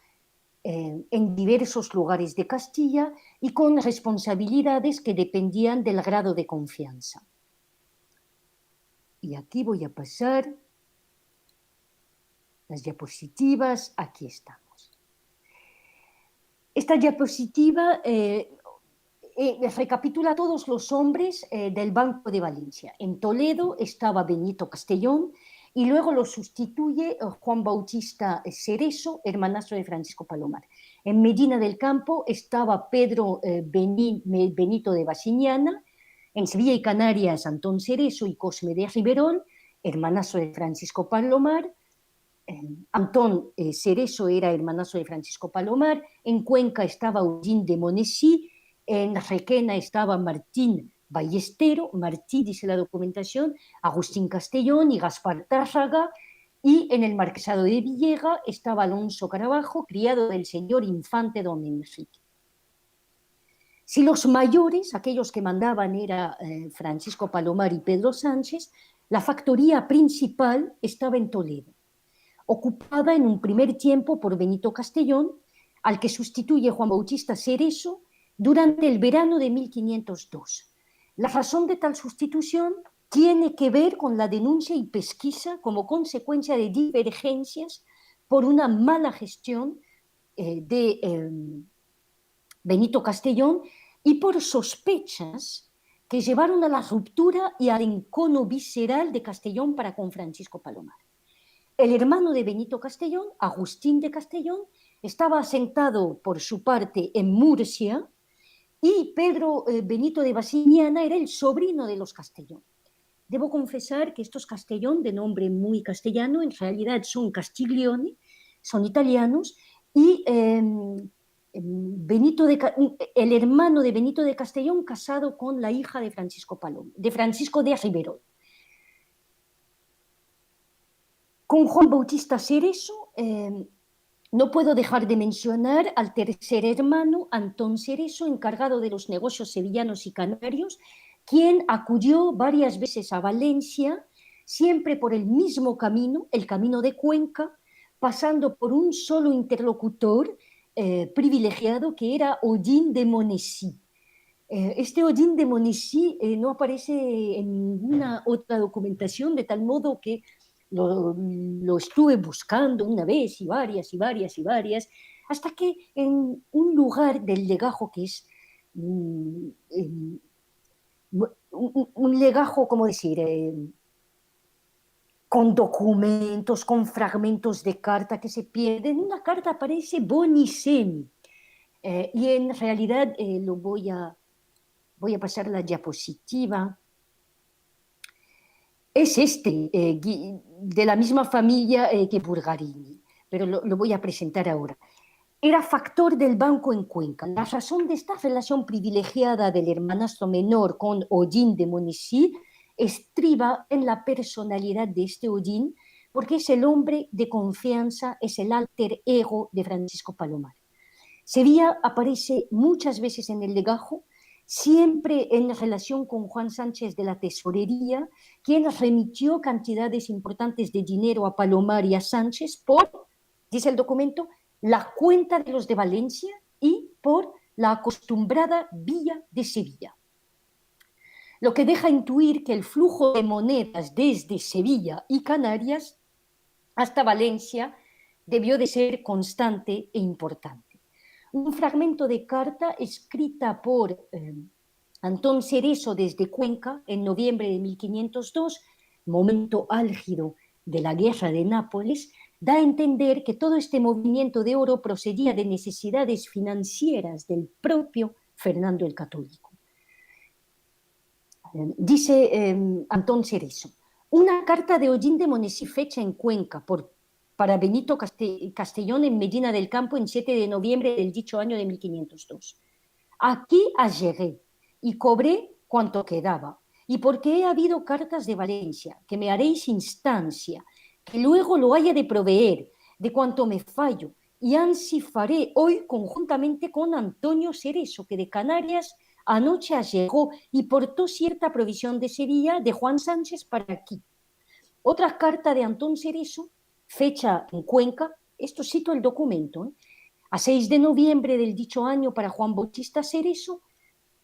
en diversos lugares de Castilla y con responsabilidades que dependían del grado de confianza. Y aquí voy a pasar las diapositivas, aquí estamos. Esta diapositiva recapitula todos los hombres del Banco de Valencia. En Toledo estaba Benito Castellón y luego lo sustituye Juan Bautista Cereso, hermanastro de Francisco Palomar. En Medina del Campo estaba Pedro Benito de Basiñana, en Sevilla y Canarias Antón Cereso y Cosme de Riverol, hermanastro de Francisco Palomar. Antón Cereso era hermanazo de Francisco Palomar. En Cuenca estaba Eugene de Monesí. En Requena estaba Martín Ballestero, Martí dice la documentación, Agustín Castellón y Gaspar Tárraga. Y en el Marquesado de Villega estaba Alonso Carabajo, criado del señor infante don Enrique. Si los mayores, aquellos que mandaban, era Francisco Palomar y Pedro Sánchez, la factoría principal estaba en Toledo, ocupada en un primer tiempo por Benito Castellón, al que sustituye Juan Bautista Cereso durante el verano de 1502. La razón de tal sustitución tiene que ver con la denuncia y pesquisa como consecuencia de divergencias por una mala gestión de Benito Castellón y por sospechas que llevaron a la ruptura y al encono visceral de Castellón para con Francisco Palomar. El hermano de Benito Castellón, Agustín de Castellón, estaba asentado por su parte en Murcia y Pedro Benito de Basiñana era el sobrino de los Castellón. Debo confesar que estos Castellón, de nombre muy castellano, en realidad son Castiglioni, son italianos, y el hermano de Benito de Castellón casado con la hija de Francisco de Riverol. Con Juan Bautista Cereso no puedo dejar de mencionar al tercer hermano, Antón Cereso, encargado de los negocios sevillanos y canarios, quien acudió varias veces a Valencia, siempre por el mismo camino, el camino de Cuenca, pasando por un solo interlocutor privilegiado que era Odín de Monesí. Este Odín de Monesí no aparece en ninguna otra documentación, de tal modo que lo estuve buscando una vez y varias, hasta que en un lugar del legajo que es un legajo, ¿cómo decir?, con documentos, con fragmentos de carta que se pierden, una carta aparece Bonisemi, y en realidad voy a pasar la diapositiva. Es de la misma familia que Burgarini, pero lo voy a presentar ahora. Era factor del banco en Cuenca. La razón de esta relación privilegiada del hermanastro menor con Odín de Monesí estriba en la personalidad de este Odín, porque es el hombre de confianza, es el alter ego de Francisco Palomar. Sevilla aparece muchas veces en el legajo, siempre en relación con Juan Sánchez de la Tesorería, quien remitió cantidades importantes de dinero a Palomar y a Sánchez por, dice el documento, la cuenta de los de Valencia y por la acostumbrada vía de Sevilla. Lo que deja intuir que el flujo de monedas desde Sevilla y Canarias hasta Valencia debió de ser constante e importante. Un fragmento de carta escrita por Antón Cereso desde Cuenca en noviembre de 1502, momento álgido de la guerra de Nápoles, da a entender que todo este movimiento de oro procedía de necesidades financieras del propio Fernando el Católico. Dice Antón Cerezo, una carta de Ollín de Monesí fecha en Cuenca para Benito Castellón en Medina del Campo en 7 de noviembre del dicho año de 1502. Aquí allegué y cobré cuanto quedaba, y porque he habido cartas de Valencia, que me haréis instancia, que luego lo haya de proveer, de cuanto me fallo, y ansí faré hoy conjuntamente con Antonio Cerezo, que de Canarias anoche allegó y portó cierta provisión de Sevilla de Juan Sánchez para aquí. Otra carta de Antón Cerezo, fecha en Cuenca, esto cito el documento, a 6 de noviembre del dicho año para Juan Bautista Cerezo,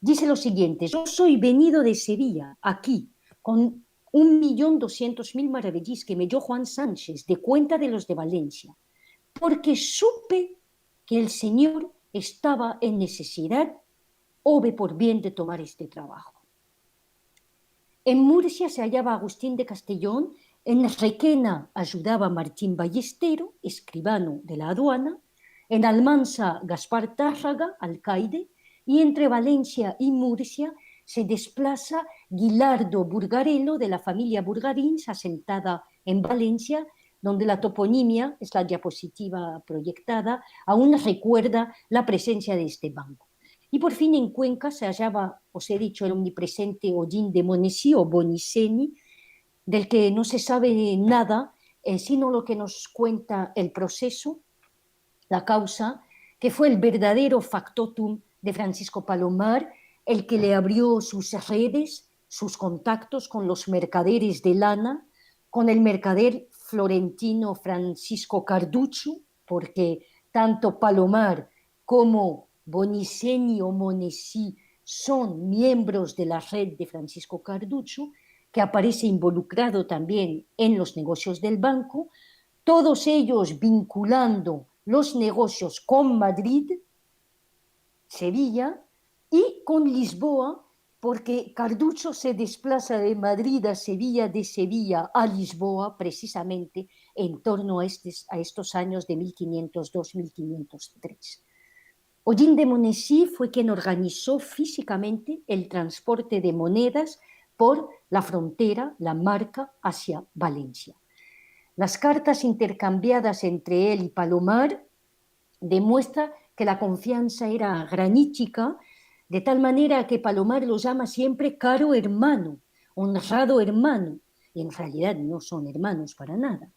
dice lo siguiente: yo soy venido de Sevilla, aquí, con 1.200.000 maravedís que me dio Juan Sánchez de cuenta de los de Valencia, porque supe que el Señor estaba en necesidad, hube por bien de tomar este trabajo. En Murcia se hallaba Agustín de Castellón, en Requena ayudaba Martín Ballestero, escribano de la aduana, en Almansa Gaspar Tárraga, alcaide, y entre Valencia y Murcia se desplaza Guilardo Burgarello de la familia Burgarins, asentada en Valencia, donde la toponimia, es la diapositiva proyectada, aún recuerda la presencia de este banco. Y por fin en Cuenca se hallaba, os he dicho, el omnipresente Ollín de Monesí o Boniceni, del que no se sabe nada, sino lo que nos cuenta el proceso, la causa, que fue el verdadero factotum de Francisco Palomar, el que le abrió sus redes, sus contactos con los mercaderes de lana, con el mercader florentino Francisco Carducho, porque tanto Palomar como Boniceni o Monesí son miembros de la red de Francisco Carducho, que aparece involucrado también en los negocios del banco, todos ellos vinculando los negocios con Madrid, Sevilla y con Lisboa, porque Carducho se desplaza de Madrid a Sevilla, de Sevilla a Lisboa, precisamente en torno a estos años de 1502-1503. Ollín de Monesí fue quien organizó físicamente el transporte de monedas por la frontera, la marca, hacia Valencia. Las cartas intercambiadas entre él y Palomar demuestran que la confianza era granítica, de tal manera que Palomar lo llama siempre caro hermano, honrado hermano, y en realidad no son hermanos para nada.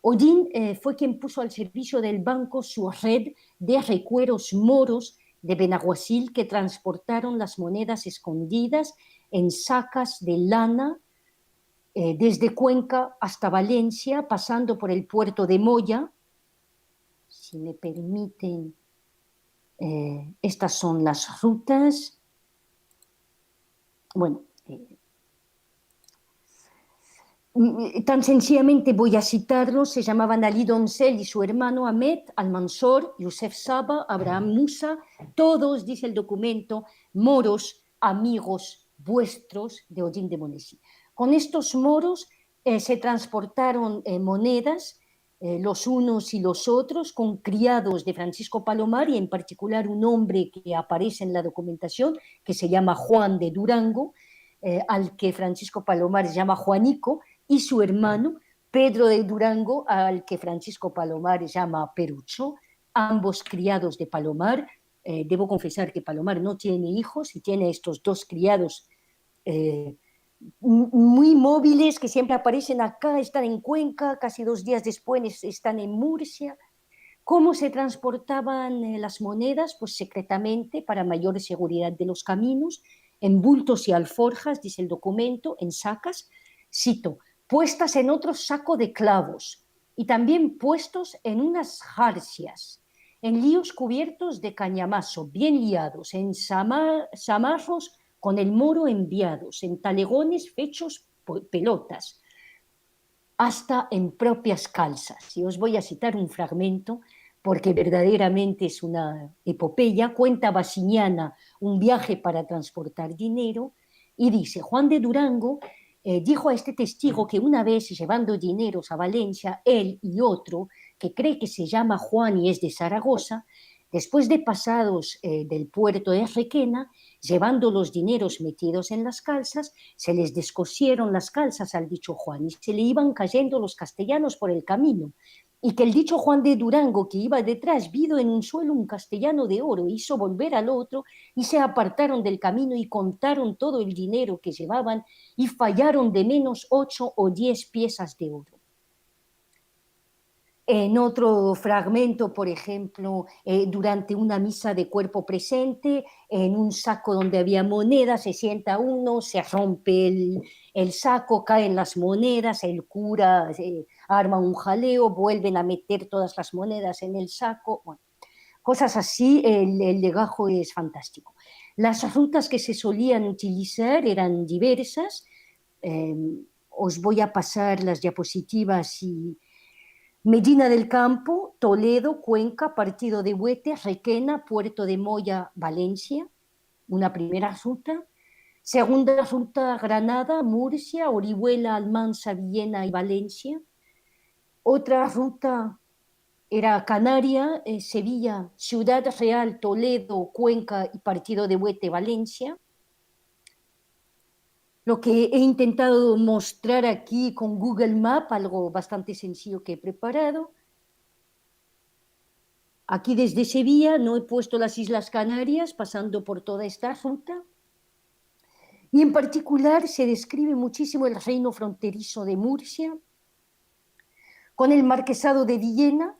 Ollín fue quien puso al servicio del banco su red de recueros moros de Benaguasil que transportaron las monedas escondidas en sacas de lana desde Cuenca hasta Valencia, pasando por el puerto de Moya. Si me permiten, estas son las rutas. Bueno, tan sencillamente voy a citarlos. Se llamaban Ali Doncel y su hermano Ahmed, Almansor, Youssef Saba, Abraham Musa, todos, dice el documento, moros, amigos vuestros de Ollín de Monesí. Con estos moros se transportaron monedas, los unos y los otros, con criados de Francisco Palomar y en particular un hombre que aparece en la documentación que se llama Juan de Durango, al que Francisco Palomar llama Juanico, y su hermano Pedro de Durango, al que Francisco Palomar llama Perucho, ambos criados de Palomar. Debo confesar que Palomar no tiene hijos y tiene estos dos criados muy móviles que siempre aparecen acá, están en Cuenca, casi 2 días después están en Murcia. ¿Cómo se transportaban las monedas? Pues secretamente, para mayor seguridad de los caminos, en bultos y alforjas, dice el documento, en sacas, cito, puestas en otro saco de clavos y también puestos en unas jarcias, en líos cubiertos de cañamazo, bien liados, en zamarros con el moro enviados, en talegones fechos pelotas, hasta en propias calzas. Y os voy a citar un fragmento porque verdaderamente es una epopeya. Cuenta Basiñana un viaje para transportar dinero y dice, Juan de Durango dijo a este testigo que una vez llevando dineros a Valencia, él y otro, que cree que se llama Juan y es de Zaragoza, después de pasados del puerto de Requena, llevando los dineros metidos en las calzas, se les descosieron las calzas al dicho Juan y se le iban cayendo los castellanos por el camino. Y que el dicho Juan de Durango, que iba detrás, vido en un suelo un castellano de oro, hizo volver al otro y se apartaron del camino y contaron todo el dinero que llevaban y fallaron de menos 8 o 10 piezas de oro. En otro fragmento, por ejemplo, durante una misa de cuerpo presente, en un saco donde había monedas, se sienta uno, se rompe el saco, caen las monedas, el cura arma un jaleo, vuelven a meter todas las monedas en el saco. Bueno, cosas así, el legajo es fantástico. Las rutas que se solían utilizar eran diversas. Os voy a pasar las diapositivas y Medina del Campo, Toledo, Cuenca, Partido de Huete, Requena, Puerto de Moya, Valencia, una primera ruta. Segunda ruta, Granada, Murcia, Orihuela, Almansa, Villena y Valencia. Otra ruta era Canaria, Sevilla, Ciudad Real, Toledo, Cuenca y Partido de Huete, Valencia. Lo que he intentado mostrar aquí con Google Maps, algo bastante sencillo que he preparado. Aquí desde Sevilla no he puesto las Islas Canarias, pasando por toda esta ruta. Y en particular se describe muchísimo el reino fronterizo de Murcia, con el marquesado de Villena.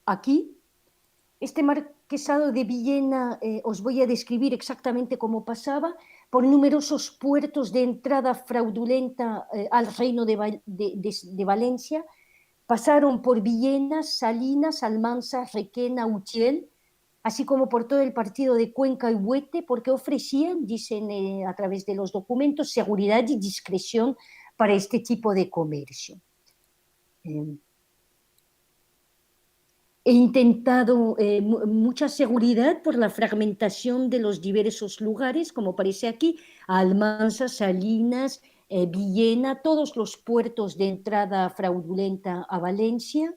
Aquí, este marquesado de Villena os voy a describir exactamente cómo pasaba, por numerosos puertos de entrada fraudulenta al reino de Valencia. Pasaron por Villena, Salinas, Almansa, Requena, Utiel, así como por todo el partido de Cuenca y Huete, porque ofrecían, dicen a través de los documentos, seguridad y discreción para este tipo de comercio. He intentado mucha seguridad por la fragmentación de los diversos lugares, como aparece aquí, Almansa, Salinas, Villena, todos los puertos de entrada fraudulenta a Valencia.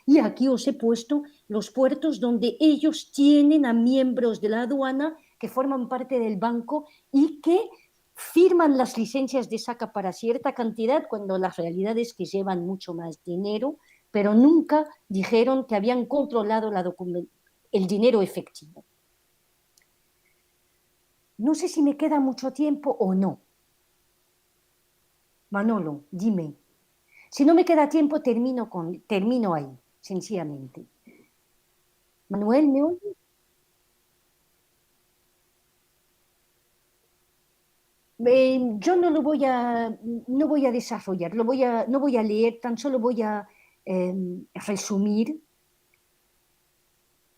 Y aquí os he puesto los puertos donde ellos tienen a miembros de la aduana que forman parte del banco y que firman las licencias de saca para cierta cantidad, cuando la realidad es que llevan mucho más dinero, pero nunca dijeron que habían controlado el dinero efectivo. No sé si me queda mucho tiempo o no. Manolo, dime. Si no me queda tiempo, termino ahí, sencillamente. Manuel, ¿me oyes? Yo no voy a desarrollar, no voy a leer, tan solo voy a resumir.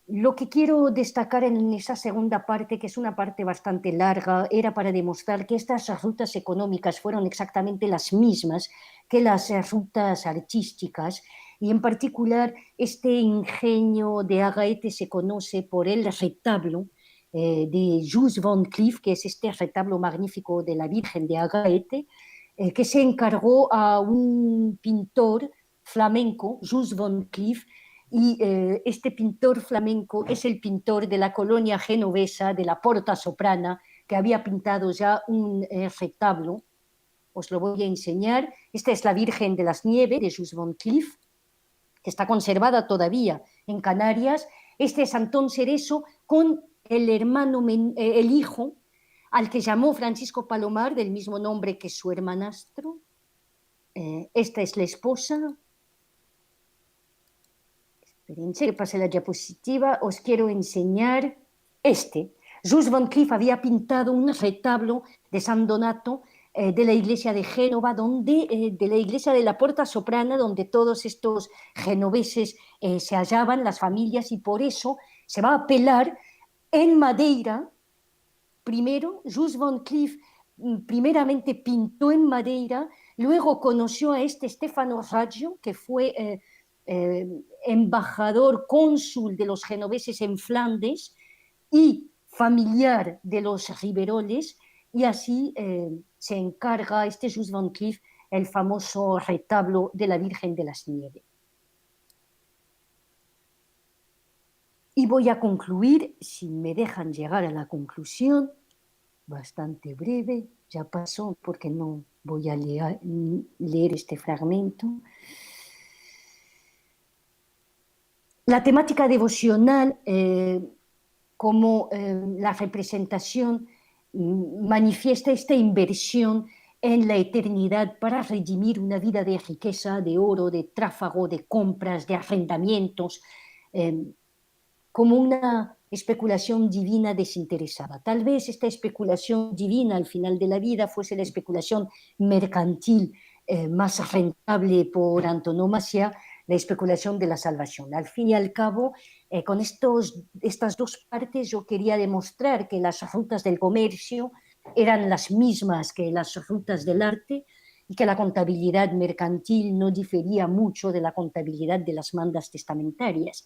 Lo que quiero destacar en esa segunda parte, que es una parte bastante larga, era para demostrar que estas rutas económicas fueron exactamente las mismas que las rutas artísticas, y en particular este ingenio de Agaete se conoce por el retablo de Jules Van Cleef, que es este retablo magnífico de la Virgen de Agaete, que se encargó a un pintor flamenco, Jules Van Cleef, y este pintor flamenco es el pintor de la colonia genovesa de la Porta Soprana, que había pintado ya un retablo. Os lo voy a enseñar. Esta es la Virgen de las Nieves de Jules Van Cleef, que está conservada todavía en Canarias. Este es Antón Cerezo con el hijo, al que llamó Francisco Palomar, del mismo nombre que su hermanastro. Esta es la esposa. Espérense que pase la diapositiva. Os quiero enseñar este. Jules Van Cleef había pintado un retablo de San Donato de la iglesia de Génova, de la iglesia de la Porta Soprana, donde todos estos genoveses se hallaban, las familias, y por eso se va a apelar en Madeira. Primero, Jules Van Cleef primeramente pintó en Madeira, luego conoció a este Stefano Raggio, que fue embajador, cónsul de los genoveses en Flandes y familiar de los Riveroles, y así se encarga este Just Van Cleef el famoso retablo de la Virgen de las Nieves. Y voy a concluir, si me dejan llegar a la conclusión, bastante breve, ya pasó porque no voy a leer este fragmento. La temática devocional, como la representación, manifiesta esta inversión en la eternidad para redimir una vida de riqueza, de oro, de tráfago, de compras, de arrendamientos, como una especulación divina desinteresada. Tal vez esta especulación divina al final de la vida fuese la especulación mercantil más rentable por antonomasia, la especulación de la salvación. Al fin y al cabo, con estas dos partes yo quería demostrar que las rutas del comercio eran las mismas que las rutas del arte y que la contabilidad mercantil no difería mucho de la contabilidad de las mandas testamentarias.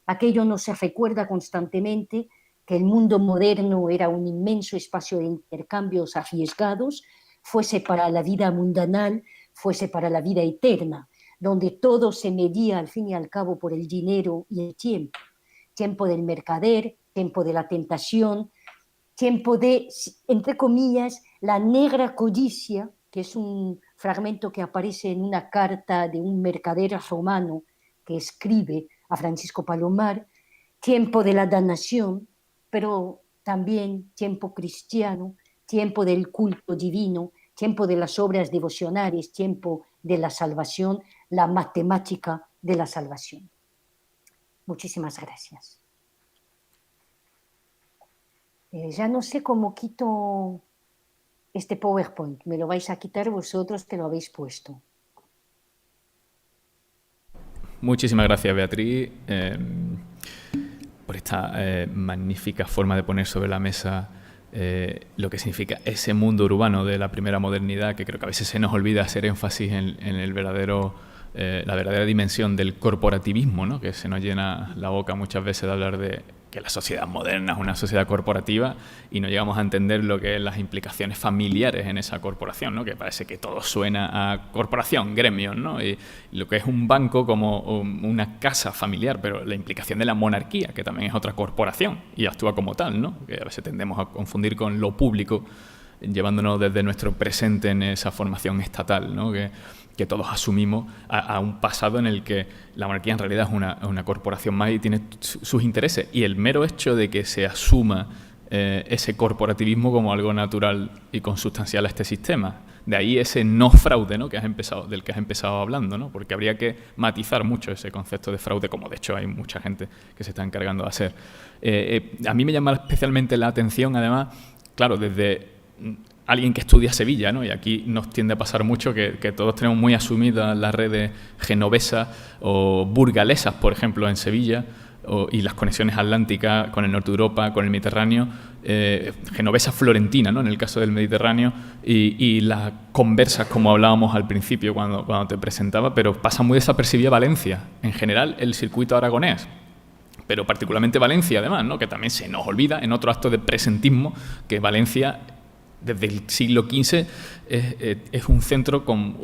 Aquello nos recuerda constantemente que el mundo moderno era un inmenso espacio de intercambios arriesgados, fuese para la vida mundanal, fuese para la vida eterna, donde todo se medía al fin y al cabo por el dinero y el tiempo. Tiempo del mercader, tiempo de la tentación, tiempo de, entre comillas, la negra codicia, que es un fragmento que aparece en una carta de un mercader romano que escribe a Francisco Palomar, tiempo de la danación, pero también tiempo cristiano, tiempo del culto divino, tiempo de las obras devocionales, tiempo de la salvación, la matemática de la salvación. Muchísimas gracias. Ya no sé cómo quito este PowerPoint. Me lo vais a quitar vosotros que lo habéis puesto. Muchísimas gracias, Beatriz, por esta magnífica forma de poner sobre la mesa lo que significa ese mundo urbano de la primera modernidad, que creo que a veces se nos olvida hacer énfasis en el la verdadera dimensión del corporativismo, ¿no? Que se nos llena la boca muchas veces de hablar de que la sociedad moderna es una sociedad corporativa y no llegamos a entender lo que es las implicaciones familiares en esa corporación, ¿no? Que parece que todo suena a corporación, gremios, ¿no? Y lo que es un banco como una casa familiar, pero la implicación de la monarquía, que también es otra corporación y actúa como tal, ¿no? Que a veces tendemos a confundir con lo público, llevándonos desde nuestro presente en esa formación estatal, ¿no? Que todos asumimos a un pasado en el que la monarquía en realidad es una corporación más y tiene sus intereses. Y el mero hecho de que se asuma ese corporativismo como algo natural y consustancial a este sistema. De ahí ese no fraude, ¿no? Del que has empezado hablando, ¿no? Porque habría que matizar mucho ese concepto de fraude, como de hecho hay mucha gente que se está encargando de hacer. A mí me llama especialmente la atención, además, claro, desde alguien que estudia Sevilla, ¿no? Y aquí nos tiende a pasar mucho que todos tenemos muy asumidas las redes genovesas o burgalesas, por ejemplo, en Sevilla, y las conexiones atlánticas con el norte de Europa, con el Mediterráneo, genovesa florentina, ¿no? En el caso del Mediterráneo, y las conversas, como hablábamos al principio cuando te presentaba, pero pasa muy desapercibida Valencia, en general el circuito aragonés, pero particularmente Valencia, además, ¿no? Que también se nos olvida en otro acto de presentismo que Valencia desde el siglo XV es un centro con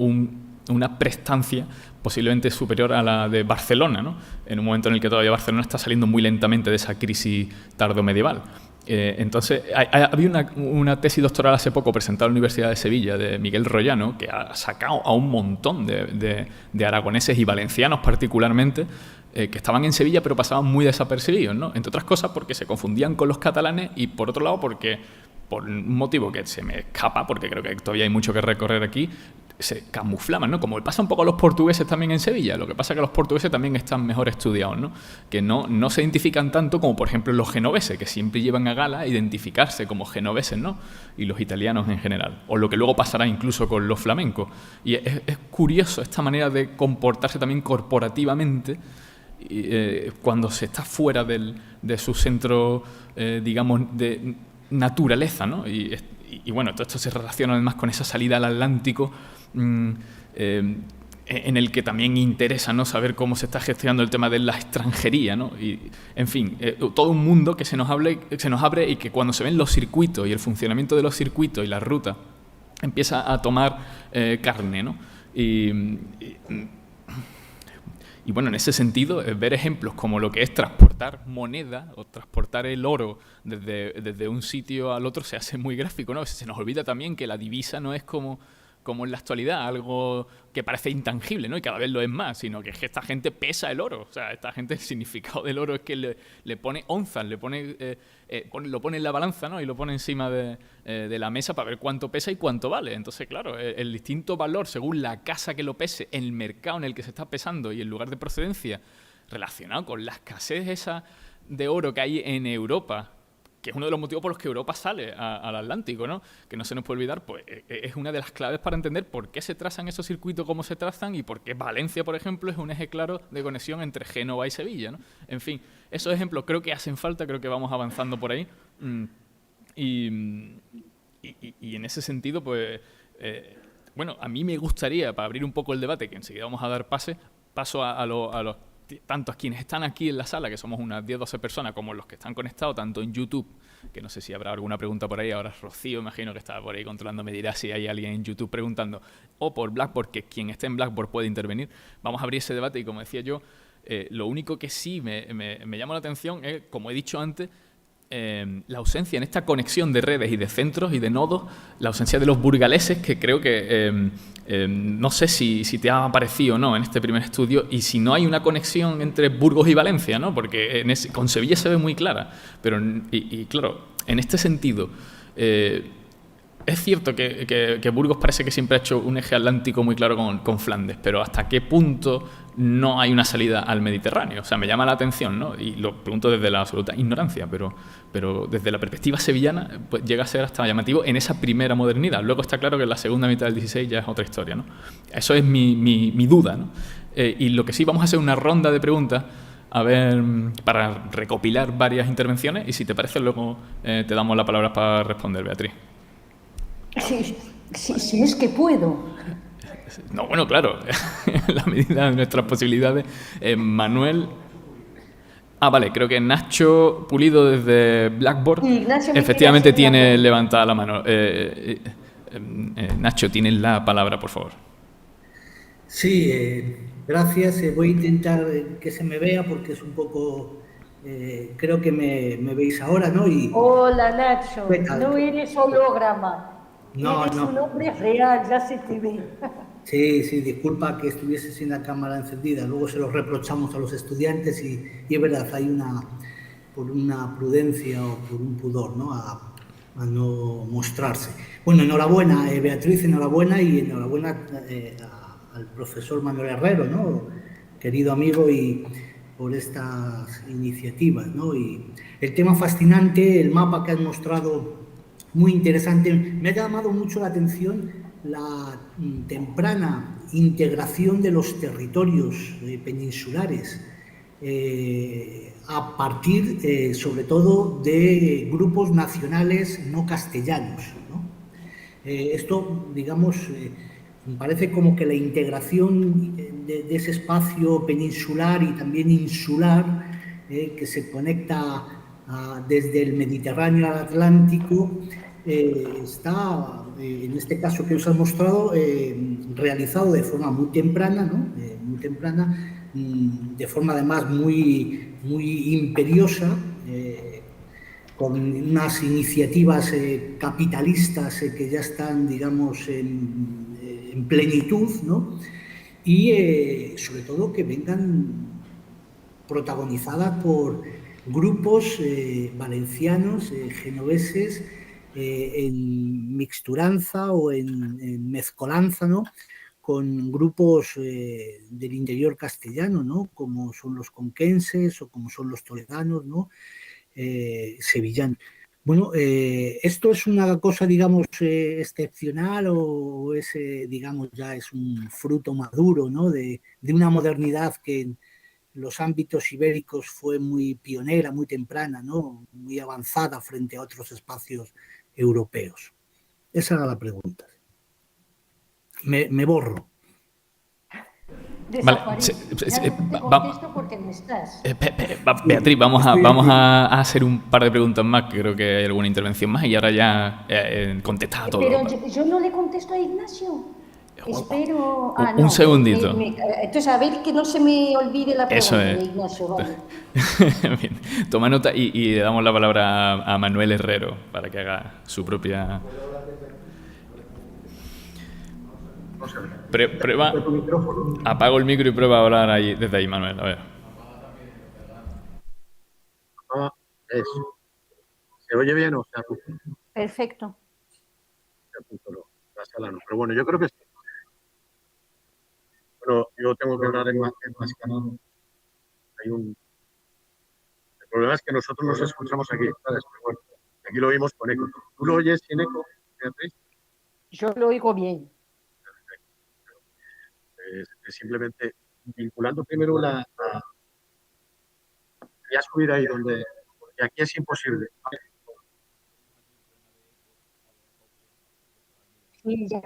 una prestancia posiblemente superior a la de Barcelona, ¿no? En un momento en el que todavía Barcelona está saliendo muy lentamente de esa crisis tardomedieval. Entonces, había una tesis doctoral hace poco presentada en la Universidad de Sevilla de Miguel Royano, que ha sacado a un montón de aragoneses y valencianos particularmente, que estaban en Sevilla pero pasaban muy desapercibidos, ¿no? Entre otras cosas porque se confundían con los catalanes y por otro lado porque, por un motivo que se me escapa, porque creo que todavía hay mucho que recorrer aquí, se camuflaban, ¿no? Como le pasa un poco a los portugueses también en Sevilla. Lo que pasa es que los portugueses también están mejor estudiados, ¿no? Que no se identifican tanto como, por ejemplo, los genoveses, que siempre llevan a gala identificarse como genoveses, ¿no? Y los italianos en general. O lo que luego pasará incluso con los flamencos. Y es curioso esta manera de comportarse también corporativamente cuando se está fuera de su centro, digamos, de naturaleza, ¿no? Y bueno, todo esto se relaciona además con esa salida al Atlántico en el que también interesa, ¿no?, saber cómo se está gestionando el tema de la extranjería, ¿no? Y, en fin, todo un mundo que se nos abre y que cuando se ven los circuitos y el funcionamiento de los circuitos y las rutas empieza a tomar carne, ¿no? Y bueno, en ese sentido, ver ejemplos como lo que es transportar moneda o transportar el oro desde un sitio al otro se hace muy gráfico, ¿no? Se nos olvida también que la divisa no es como en la actualidad, algo que parece intangible, ¿no? Y cada vez lo es más, sino que es que esta gente pesa el oro. O sea, esta gente, el significado del oro es que le pone onzas, lo pone en la balanza, ¿no? Y lo pone encima de la mesa para ver cuánto pesa y cuánto vale. Entonces, claro, el distinto valor según la casa que lo pese, el mercado en el que se está pesando y el lugar de procedencia, relacionado con la escasez esa de oro que hay en Europa, que es uno de los motivos por los que Europa sale al Atlántico, ¿no? Que no se nos puede olvidar, pues es una de las claves para entender por qué se trazan esos circuitos como se trazan y por qué Valencia, por ejemplo, es un eje claro de conexión entre Génova y Sevilla, ¿no? En fin, esos ejemplos creo que hacen falta, creo que vamos avanzando por ahí. Y en ese sentido, pues, bueno, a mí me gustaría, para abrir un poco el debate, que enseguida vamos a dar paso a los tanto a quienes están aquí en la sala, que somos unas 10 o 12 personas, como los que están conectados, tanto en YouTube, que no sé si habrá alguna pregunta por ahí, ahora Rocío, imagino que está por ahí controlando, me dirá si hay alguien en YouTube preguntando, o por Blackboard, que quien esté en Blackboard puede intervenir. Vamos a abrir ese debate y, como decía yo, lo único que sí me llama la atención es, como he dicho antes, la ausencia en esta conexión de redes y de centros y de nodos, la ausencia de los burgaleses, que creo que no sé si te ha parecido o no en este primer estudio, y si no hay una conexión entre Burgos y Valencia, ¿no? Porque con Sevilla se ve muy clara, pero claro, en este sentido es cierto que Burgos parece que siempre ha hecho un eje atlántico muy claro con Flandes, pero ¿hasta qué punto no hay una salida al Mediterráneo? O sea, me llama la atención, ¿no? Y lo pregunto desde la absoluta ignorancia, pero desde la perspectiva sevillana pues llega a ser hasta llamativo en esa primera modernidad. Luego está claro que en la segunda mitad del 16 ya es otra historia, ¿no? Eso es mi duda, ¿no? Y lo que sí, vamos a hacer una ronda de preguntas, a ver, para recopilar varias intervenciones, y si te parece luego te damos la palabra para responder, Beatriz. Si es que puedo. No, bueno, claro, en la medida de nuestras posibilidades. Manuel. Vale, creo que Nacho Pulido desde Blackboard efectivamente tiene levantada la mano. Nacho, tienes la palabra, por favor. Sí, gracias. Voy a intentar que se me vea porque es un poco... creo que me veis ahora, ¿no? Hola, Nacho. No eres holograma. No, eres un hombre real, ya se te ve. Sí, disculpa que estuviese sin la cámara encendida. Luego se lo reprochamos a los estudiantes y es verdad, hay por una prudencia o por un pudor, ¿no? A no mostrarse. Bueno, enhorabuena, Beatriz, enhorabuena, y enhorabuena al profesor Manuel Herrero, ¿no? Querido amigo, y por estas iniciativas, ¿no? Y el tema fascinante, el mapa que has mostrado, muy interesante. Me ha llamado mucho la atención la temprana integración de los territorios peninsulares a partir, sobre todo, de grupos nacionales no castellanos, ¿no? Esto, digamos, me parece como que la integración de ese espacio peninsular y también insular que se conecta desde el Mediterráneo al Atlántico está, en este caso que os han mostrado, realizado de forma muy temprana, ¿no? Muy temprana, de forma además muy imperiosa, con unas iniciativas capitalistas que ya están, digamos, en plenitud, ¿no? Y sobre todo que vengan protagonizadas por grupos valencianos, genoveses, en mixturanza o en mezcolanza, ¿no? Con grupos del interior castellano, ¿no? Como son los conquenses o como son los toledanos, ¿no? Sevillanos. Bueno, ¿esto es una cosa, digamos, excepcional o es, digamos, ya es un fruto maduro, ¿no? de una modernidad que en los ámbitos ibéricos fue muy pionera, muy temprana, ¿no? Muy avanzada frente a otros espacios europeos? Esa era la pregunta. Me borro. Desaparece. Ya no te contesto porque no estás. Beatriz, vamos a hacer un par de preguntas más, que creo que hay alguna intervención más, y ahora ya contestas a todo. Pero yo no le contesto a Ignacio. Espero... Un segundito. Entonces, a ver que no se me olvide la pregunta de Ignacio. Vale. Bien. Toma nota y le damos la palabra a Manuel Herrero para que haga su propia... Prueba, apago el micro y prueba a hablar ahí, desde ahí, Manuel, a ver. ¿Se oye bien o sea? Perfecto. La sala no, pero bueno, yo creo que sí. Bueno, yo tengo que hablar en más canal. El problema es que nosotros nos escuchamos aquí, ¿sabes? Pero bueno, aquí lo oímos con eco. ¿Tú lo oyes sin eco, Beatriz? Yo lo oigo bien. Es simplemente vinculando primero voy a subir ahí donde, porque aquí es imposible. Sí, ya.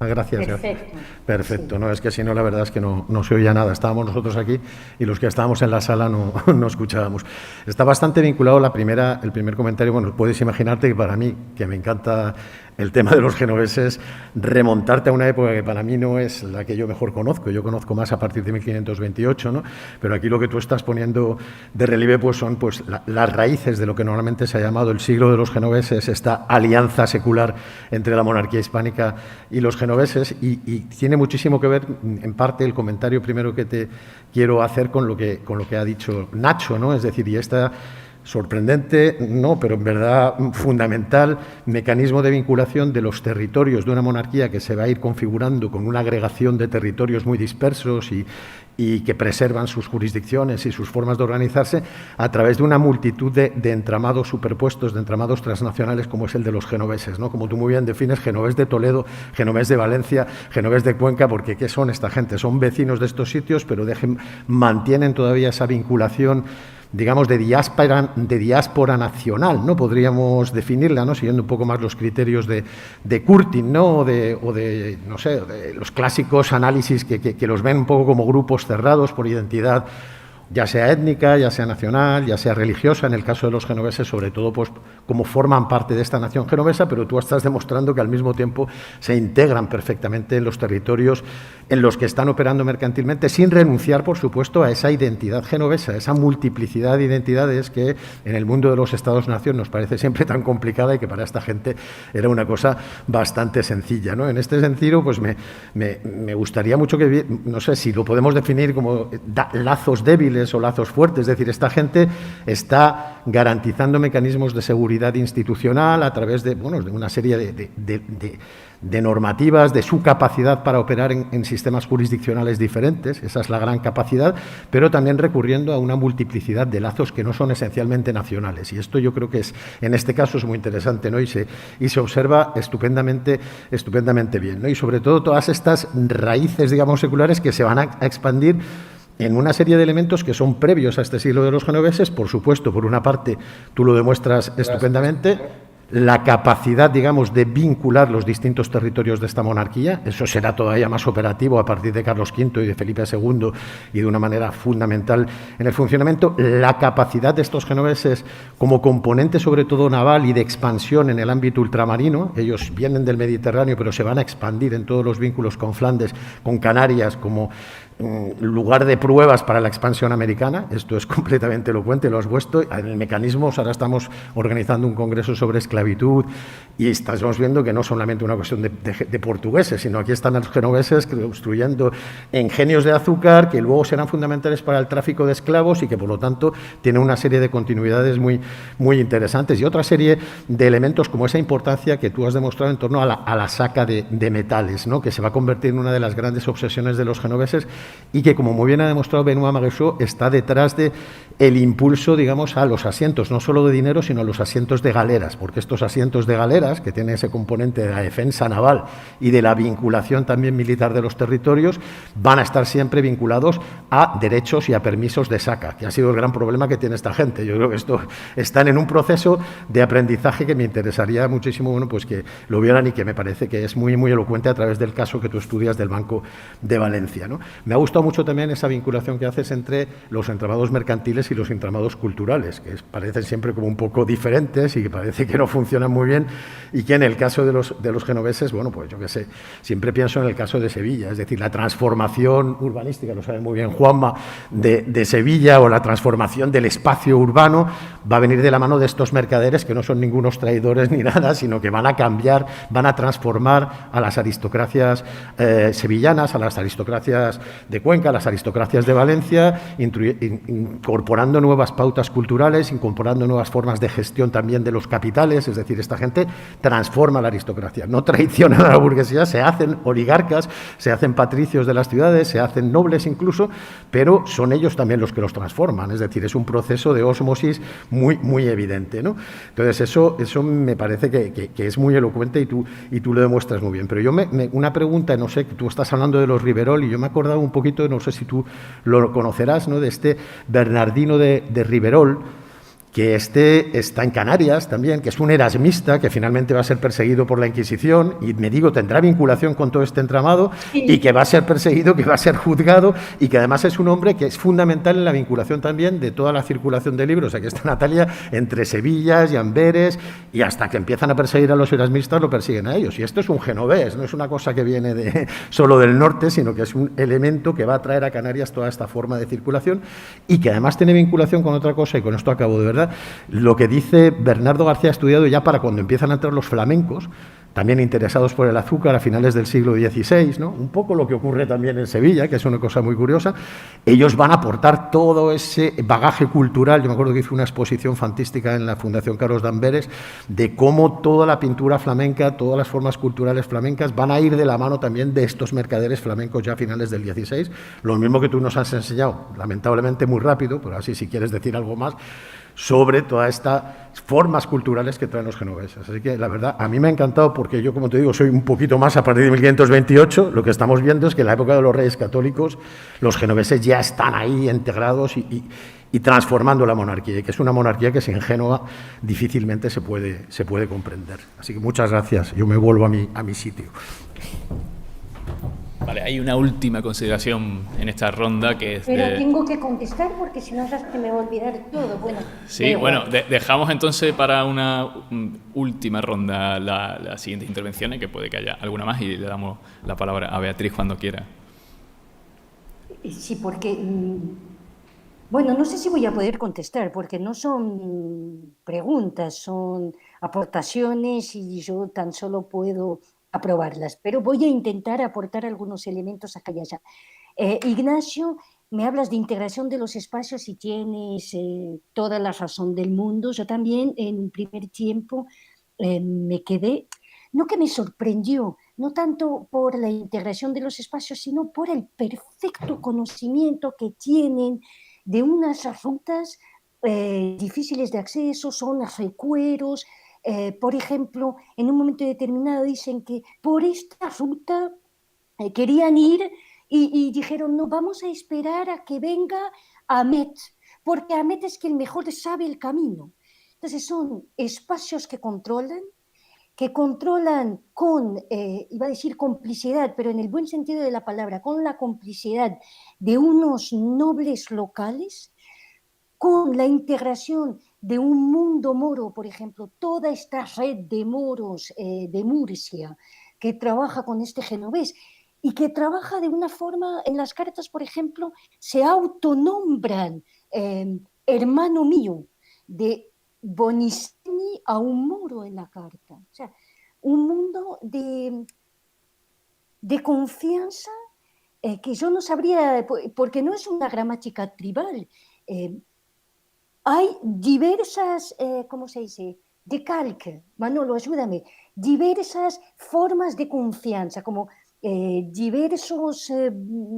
Gracias. Perfecto. Perfecto, no, es que si no, la verdad es que no se oía nada. Estábamos nosotros aquí y los que estábamos en la sala no escuchábamos. Está bastante vinculado el primer comentario. Bueno, puedes imaginarte que para mí, que me encanta el tema de los genoveses, remontarte a una época que para mí no es la que yo mejor conozco. Yo conozco más a partir de 1528, ¿no? Pero aquí lo que tú estás poniendo de relieve pues son pues las raíces de lo que normalmente se ha llamado el siglo de los genoveses, esta alianza secular entre la monarquía hispánica y los genoveses, y tiene muchísimo que ver, en parte, el comentario primero que te quiero hacer con lo que ha dicho Nacho, ¿no? Es decir, y esta sorprendente, no, pero en verdad fundamental mecanismo de vinculación de los territorios de una monarquía que se va a ir configurando con una agregación de territorios muy dispersos y que preservan sus jurisdicciones y sus formas de organizarse a través de una multitud de entramados superpuestos, de entramados transnacionales como es el de los genoveses, ¿no? Como tú muy bien defines, genovés de Toledo, genovés de Valencia, genovés de Cuenca, porque ¿qué son esta gente? Son vecinos de estos sitios, pero mantienen todavía esa vinculación, digamos, de diáspora nacional, ¿no? Podríamos definirla, ¿no? Siguiendo un poco más los criterios de Curtin, ¿no? O de no sé, de los clásicos análisis que los ven un poco como grupos cerrados por identidad, ya sea étnica, ya sea nacional, ya sea religiosa. En el caso de los genoveses, sobre todo, pues como forman parte de esta nación genovesa, pero tú estás demostrando que al mismo tiempo se integran perfectamente en los territorios en los que están operando mercantilmente, sin renunciar, por supuesto, a esa identidad genovesa, esa multiplicidad de identidades que en el mundo de los Estados-nación nos parece siempre tan complicada y que para esta gente era una cosa bastante sencilla, ¿no? En este sentido, pues me gustaría mucho que, no sé si lo podemos definir como lazos débiles o lazos fuertes, es decir, esta gente está garantizando mecanismos de seguridad institucional a través de, bueno, de una serie de normativas, de su capacidad para operar en sistemas jurisdiccionales diferentes, esa es la gran capacidad, pero también recurriendo a una multiplicidad de lazos que no son esencialmente nacionales. Y esto yo creo que en este caso es muy interesante, ¿no? Y se observa estupendamente bien, ¿no? Y sobre todo todas estas raíces, digamos, seculares que se van a expandir en una serie de elementos que son previos a este siglo de los genoveses. Por supuesto, por una parte, tú lo demuestras estupendamente, la capacidad, digamos, de vincular los distintos territorios de esta monarquía. Eso será todavía más operativo a partir de Carlos V y de Felipe II y de una manera fundamental en el funcionamiento. La capacidad de estos genoveses como componente, sobre todo naval y de expansión en el ámbito ultramarino. Ellos vienen del Mediterráneo, pero se van a expandir en todos los vínculos con Flandes, con Canarias, como lugar de pruebas para la expansión americana. Esto es completamente elocuente, lo has puesto. En el mecanismo, ahora estamos organizando un congreso sobre esclavitud y estamos viendo que no solamente una cuestión de portugueses, sino aquí están los genoveses construyendo ingenios de azúcar que luego serán fundamentales para el tráfico de esclavos y que, por lo tanto, tienen una serie de continuidades muy, muy interesantes y otra serie de elementos como esa importancia que tú has demostrado en torno a la saca de metales, ¿no? Que se va a convertir en una de las grandes obsesiones de los genoveses y que, como muy bien ha demostrado Benoît Maguesot, está detrás de el impulso, digamos, a los asientos, no solo de dinero, sino a los asientos de galeras, porque estos asientos de galeras, que tienen ese componente de la defensa naval y de la vinculación también militar de los territorios, van a estar siempre vinculados a derechos y a permisos de saca, que ha sido el gran problema que tiene esta gente. Yo creo que están en un proceso de aprendizaje que me interesaría muchísimo, bueno, pues que lo vieran, y que me parece que es muy, muy elocuente a través del caso que tú estudias del Banco de Valencia, ¿no? Me ha gustado mucho también esa vinculación que haces entre los entramados mercantiles y los entramados culturales, que parecen siempre como un poco diferentes y que parece que no funcionan muy bien, y que en el caso de los genoveses, bueno, pues yo qué sé, siempre pienso en el caso de Sevilla, es decir, la transformación urbanística, lo sabe muy bien Juanma, de Sevilla, o la transformación del espacio urbano, va a venir de la mano de estos mercaderes que no son ningunos traidores ni nada, sino que van a cambiar, van a transformar a las aristocracias sevillanas, a las aristocracias de Cuenca, a las aristocracias de Valencia, incorporando nuevas pautas culturales, incorporando nuevas formas de gestión también de los capitales. Es decir, esta gente transforma la aristocracia, no traicionan a la burguesía, se hacen oligarcas, se hacen patricios de las ciudades, se hacen nobles incluso, pero son ellos también los que los transforman. Es decir, es un proceso de ósmosis muy, muy evidente, ¿no? Entonces, eso me parece que es muy elocuente, y tú lo demuestras muy bien. Pero yo una pregunta, no sé, que tú estás hablando de los Riverol, y yo me acordaba un poquito, no sé si tú lo conocerás, ¿no?, de este Bernardino de Riverol, que está en Canarias también, que es un erasmista que finalmente va a ser perseguido por la Inquisición, y me digo, tendrá vinculación con todo este entramado, Sí. y que va a ser perseguido, que va a ser juzgado, y que además es un hombre que es fundamental en la vinculación también de toda la circulación de libros. Aquí está Natalia, entre Sevillas y Amberes, y hasta que empiezan a perseguir a los erasmistas, lo persiguen a ellos. Y esto es un genovés, no es una cosa que viene solo del norte, sino que es un elemento que va a traer a Canarias toda esta forma de circulación, y que además tiene vinculación con otra cosa, y con esto acabo de verdad. Lo que dice Bernardo García, estudiado ya para cuando empiezan a entrar los flamencos, también interesados por el azúcar a finales del siglo XVI, ¿no? Un poco lo que ocurre también en Sevilla, que es una cosa muy curiosa. Ellos van a aportar todo ese bagaje cultural. Yo me acuerdo que hice una exposición fantística en la Fundación Carlos de Amberes de cómo toda la pintura flamenca, todas las formas culturales flamencas van a ir de la mano también de estos mercaderes flamencos ya a finales del XVI. Lo mismo que tú nos has enseñado, lamentablemente muy rápido, pero así si quieres decir algo más, sobre todas estas formas culturales que traen los genoveses. Así que, la verdad, a mí me ha encantado, porque yo, como te digo, soy un poquito más a partir de 1528. Lo que estamos viendo es que en la época de los reyes católicos, los genoveses ya están ahí integrados y transformando la monarquía, y que es una monarquía que sin Génova difícilmente se puede comprender. Así que muchas gracias. Yo me vuelvo a mi sitio. Vale, hay una última consideración en esta ronda que es Pero tengo que contestar porque si no ya se me va a olvidar todo. Bueno, Sí, bueno, dejamos entonces para una última ronda las siguientes intervenciones, que puede que haya alguna más, y le damos la palabra a Beatriz cuando quiera. Sí, porque, bueno, no sé si voy a poder contestar, porque no son preguntas, son aportaciones y yo tan solo puedo aprobarlas, pero voy a intentar aportar algunos elementos acá y allá. Ignacio, me hablas de integración de los espacios y tienes toda la razón del mundo. Yo también en un primer tiempo me quedé, no que me sorprendió, no tanto por la integración de los espacios, sino por el perfecto conocimiento que tienen de unas rutas difíciles de acceso, son recueros. Por ejemplo, en un momento determinado dicen que por esta ruta querían ir y dijeron, no, vamos a esperar a que venga Ahmed, porque Ahmed es quien mejor sabe el camino. Entonces son espacios que controlan con, iba a decir complicidad, pero en el buen sentido de la palabra, con la complicidad de unos nobles locales, con la integración de un mundo moro, por ejemplo, toda esta red de moros de Murcia que trabaja con este genovés y que trabaja de una forma, en las cartas, por ejemplo, se autonombran hermano mío, de Bonicini a un moro en la carta. O sea, un mundo de confianza que yo no sabría, porque no es una gramática tribal. Hay diversas, ¿cómo se dice? De calque, Manolo, ayúdame, diversas formas de confianza, como diversos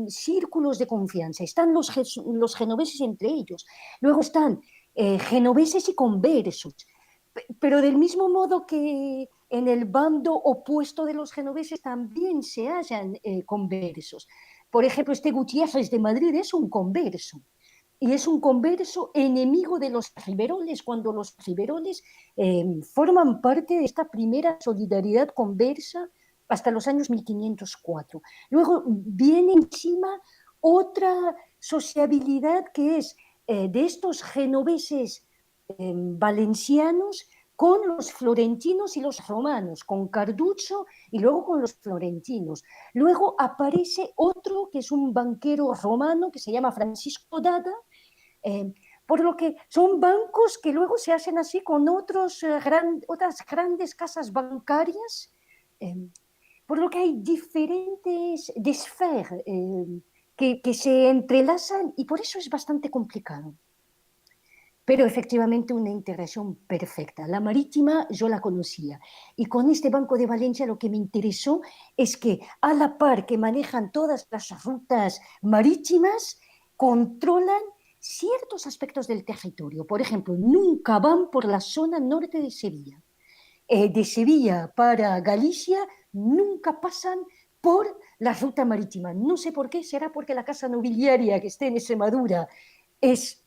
círculos de confianza. Están los genoveses entre ellos. Luego están genoveses y conversos. Pero del mismo modo que en el bando opuesto de los genoveses también se hallan conversos. Por ejemplo, este Gutiérrez de Madrid es un converso. Y es un converso enemigo de los riberoles, cuando los riberoles forman parte de esta primera solidaridad conversa hasta los años 1504. Luego viene encima otra sociabilidad que es de estos genoveses valencianos con los florentinos y los romanos, con Carducho y luego con los florentinos. Luego aparece otro que es un banquero romano que se llama Francisco Dada, por lo que son bancos que luego se hacen así con otras grandes casas bancarias, por lo que hay diferentes esferas que se entrelazan y por eso es bastante complicado. Pero efectivamente una integración perfecta. La marítima yo la conocía y con este Banco de Valencia lo que me interesó es que a la par que manejan todas las rutas marítimas, controlan ciertos aspectos del territorio. Por ejemplo, nunca van por la zona norte de Sevilla. De Sevilla para Galicia nunca pasan por la ruta marítima. No sé por qué, será porque la casa nobiliaria que esté en Extremadura es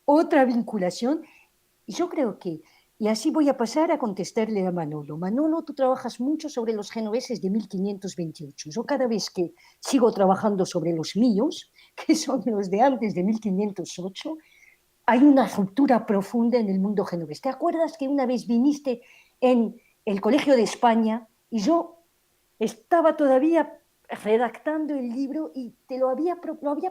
otra vinculación. Y yo creo que, y así voy a pasar a contestarle a Manolo. Manolo, tú trabajas mucho sobre los genoveses de 1528. Yo cada vez que sigo trabajando sobre los míos, que son los de antes de 1508, hay una ruptura profunda en el mundo genovés. ¿Te acuerdas que una vez viniste en el Colegio de España y yo estaba todavía redactando el libro y te lo había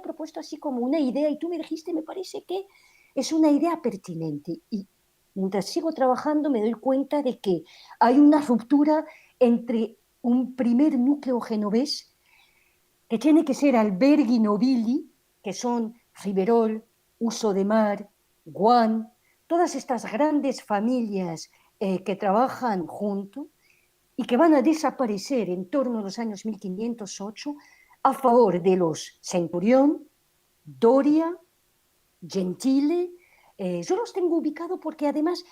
propuesto así como una idea y tú me dijiste, me parece que es una idea pertinente? Y mientras sigo trabajando me doy cuenta de que hay una ruptura entre un primer núcleo genovés que tiene que ser alberghi nobili, que son Riverol, Uso de Mar, Guan, todas estas grandes familias que trabajan juntos y que van a desaparecer en torno a los años 1508 a favor de los Centurión, Doria, Gentile. Yo los tengo ubicados porque además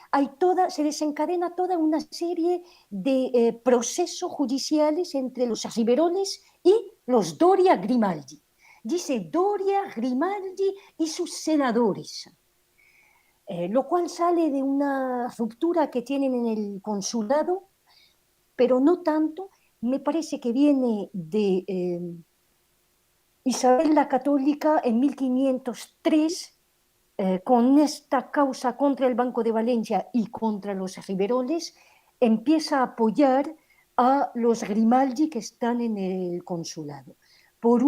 se desencadena toda una serie de procesos judiciales entre los Riveroles y los Doria Grimaldi. Dice Doria, Grimaldi y sus senadores, lo cual sale de una ruptura que tienen en el consulado, pero no tanto. Me parece que viene de Isabel la Católica en 1503, con esta causa contra el Banco de Valencia y contra los Riveroles, empieza a apoyar a los Grimaldi que están en el consulado por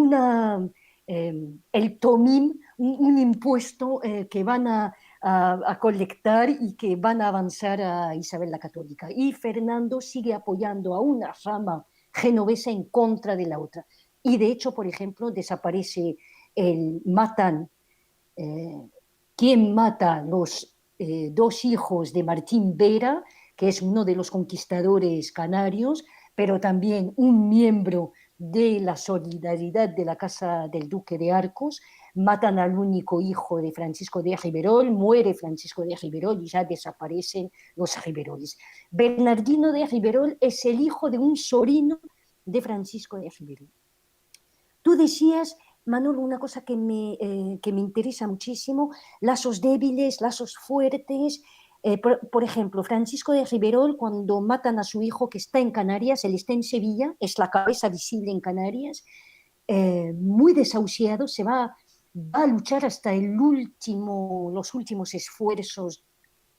el tomim, un impuesto que van a colectar y que van a avanzar a Isabel la Católica. Y Fernando sigue apoyando a una rama genovesa en contra de la otra. Y de hecho, por ejemplo, desaparece ¿quién mata los dos hijos de Martín Vera, que es uno de los conquistadores canarios, pero también un miembro de la solidaridad de la casa del duque de Arcos? Matan al único hijo de Francisco de Riverol, muere Francisco de Riverol y ya desaparecen los Riveroles. Bernardino de Riverol es el hijo de un sobrino de Francisco de Riverol. Tú decías, Manolo, una cosa que me interesa muchísimo: lazos débiles, lazos fuertes. Por ejemplo, Francisco de Riverol, cuando matan a su hijo que está en Canarias, él está en Sevilla, es la cabeza visible en Canarias, muy desahuciado, va a luchar hasta los últimos esfuerzos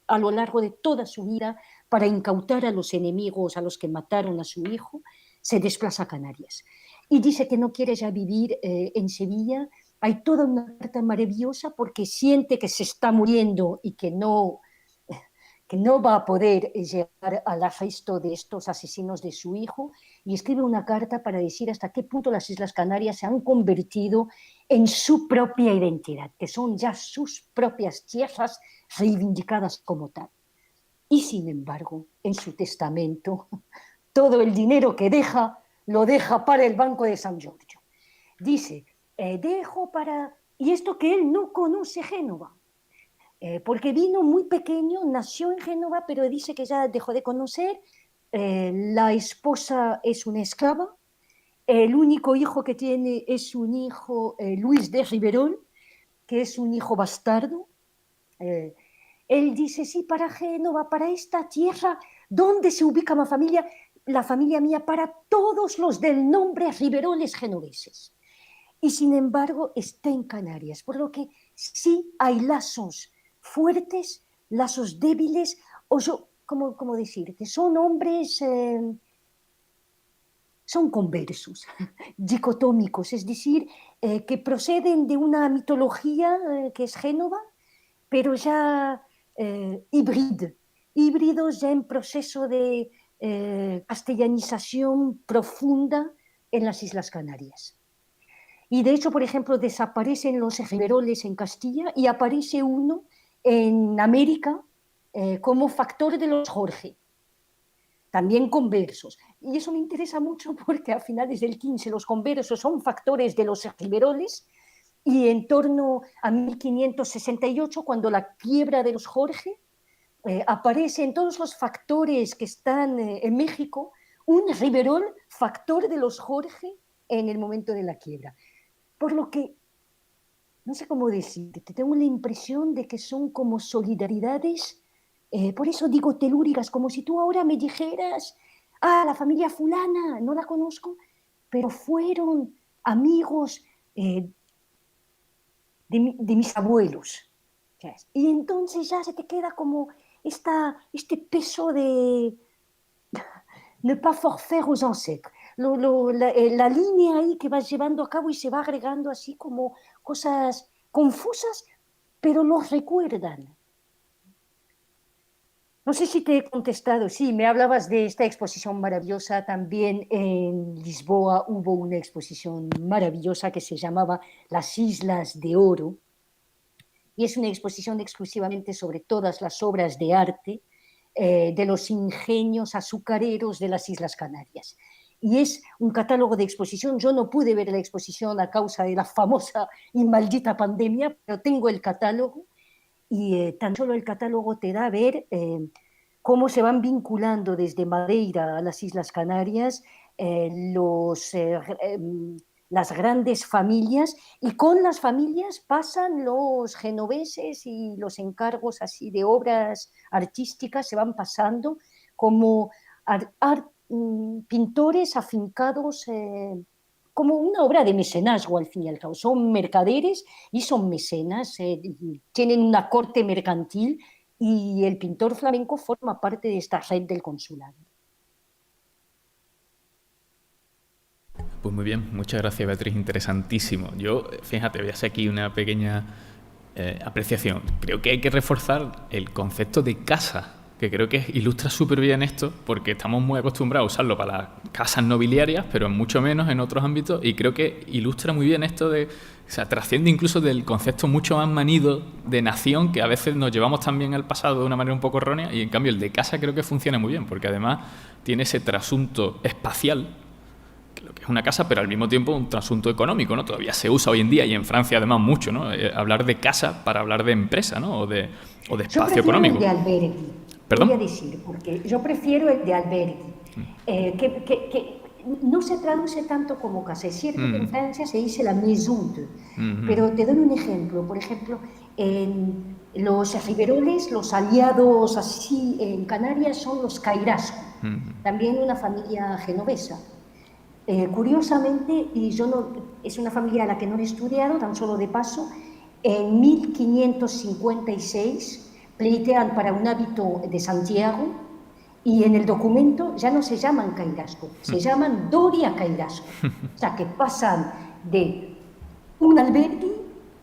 a lo largo de toda su vida para incautar a los enemigos, a los que mataron a su hijo. Se desplaza a Canarias y dice que no quiere ya vivir en Sevilla. Hay toda una carta maravillosa porque siente que se está muriendo y que no va a poder llegar al arresto de estos asesinos de su hijo, y escribe una carta para decir hasta qué punto las Islas Canarias se han convertido en su propia identidad, que son ya sus propias tierras reivindicadas como tal. Y sin embargo, en su testamento, todo el dinero que deja lo deja para el Banco de San Giorgio. Dice, dejo para... Y esto que él no conoce Génova, porque vino muy pequeño, nació en Génova, pero dice que ya dejó de conocer. La esposa es una esclava, el único hijo que tiene es un hijo, Luis de Riverol, que es un hijo bastardo. Él dice, sí, para Génova, para esta tierra, ¿dónde se ubica mi familia? La familia mía, para todos los del nombre Riveroles genoveses. Y sin embargo está en Canarias, por lo que sí hay lazos fuertes, lazos débiles, o yo, ¿cómo decirte? Son hombres, son conversos, dicotómicos, es decir, que proceden de una mitología que es Génova, pero ya híbridos ya en proceso de castellanización profunda en las Islas Canarias. Y de hecho, por ejemplo, desaparecen los Riveroles en Castilla y aparece uno en América como factor de los Jorge, también conversos. Y eso me interesa mucho porque a finales del XV los conversos son factores de los Riveroles y en torno a 1568, cuando la quiebra de los Jorge, aparecen todos los factores que están en México, un Riverol factor de los Jorge en el momento de la quiebra. Por lo que, no sé cómo decirte, tengo la impresión de que son como solidaridades, por eso digo telúricas, como si tú ahora me dijeras, la familia fulana, no la conozco, pero fueron amigos de mis abuelos. Y entonces ya se te queda como este peso de ne pas forfaire aux ancêtres. La línea ahí que vas llevando a cabo y se va agregando así como cosas confusas, pero los recuerdan. No sé si te he contestado. Sí, me hablabas de esta exposición maravillosa. También en Lisboa hubo una exposición maravillosa que se llamaba Las Islas de Oro. Y es una exposición exclusivamente sobre todas las obras de arte de los ingenios azucareros de las Islas Canarias. Y es un catálogo de exposición. Yo no pude ver la exposición a causa de la famosa y maldita pandemia, pero tengo el catálogo y tan solo el catálogo te da a ver cómo se van vinculando desde Madeira a las Islas Canarias las grandes familias, y con las familias pasan los genoveses y los encargos así de obras artísticas se van pasando como pintores afincados como una obra de mecenazgo al fin y al cabo. Son mercaderes y son mecenas, tienen una corte mercantil y el pintor flamenco forma parte de esta red del consulado. Pues muy bien, muchas gracias Beatriz, interesantísimo. Yo, fíjate, voy a hacer aquí una pequeña apreciación. Creo que hay que reforzar el concepto de casa, que creo que ilustra súper bien esto, porque estamos muy acostumbrados a usarlo para las casas nobiliarias, pero mucho menos en otros ámbitos, y creo que ilustra muy bien esto de, o sea, trasciende incluso del concepto mucho más manido de nación, que a veces nos llevamos también al pasado de una manera un poco errónea, y en cambio el de casa creo que funciona muy bien, porque además tiene ese trasunto espacial, lo que es una casa, pero al mismo tiempo un trasunto económico, ¿no? Todavía se usa hoy en día y en Francia además mucho, ¿no? Hablar de casa para hablar de empresa, ¿no? O de espacio económico. Yo prefiero el de albergue. ¿Perdón? Voy a decir, porque yo prefiero el de albergue, que no se traduce tanto como casa. Es cierto que en Francia se dice la maison, pero te doy un ejemplo. Por ejemplo, en los Riveroles, los aliados así en Canarias son los Cairasco, también una familia genovesa. Curiosamente, y yo no, es una familia a la que no he estudiado, tan solo de paso, en 1556 pleitean para un hábito de Santiago y en el documento ya no se llaman Cairasco, se llaman Doria Cairasco. O sea, que pasan de un albergue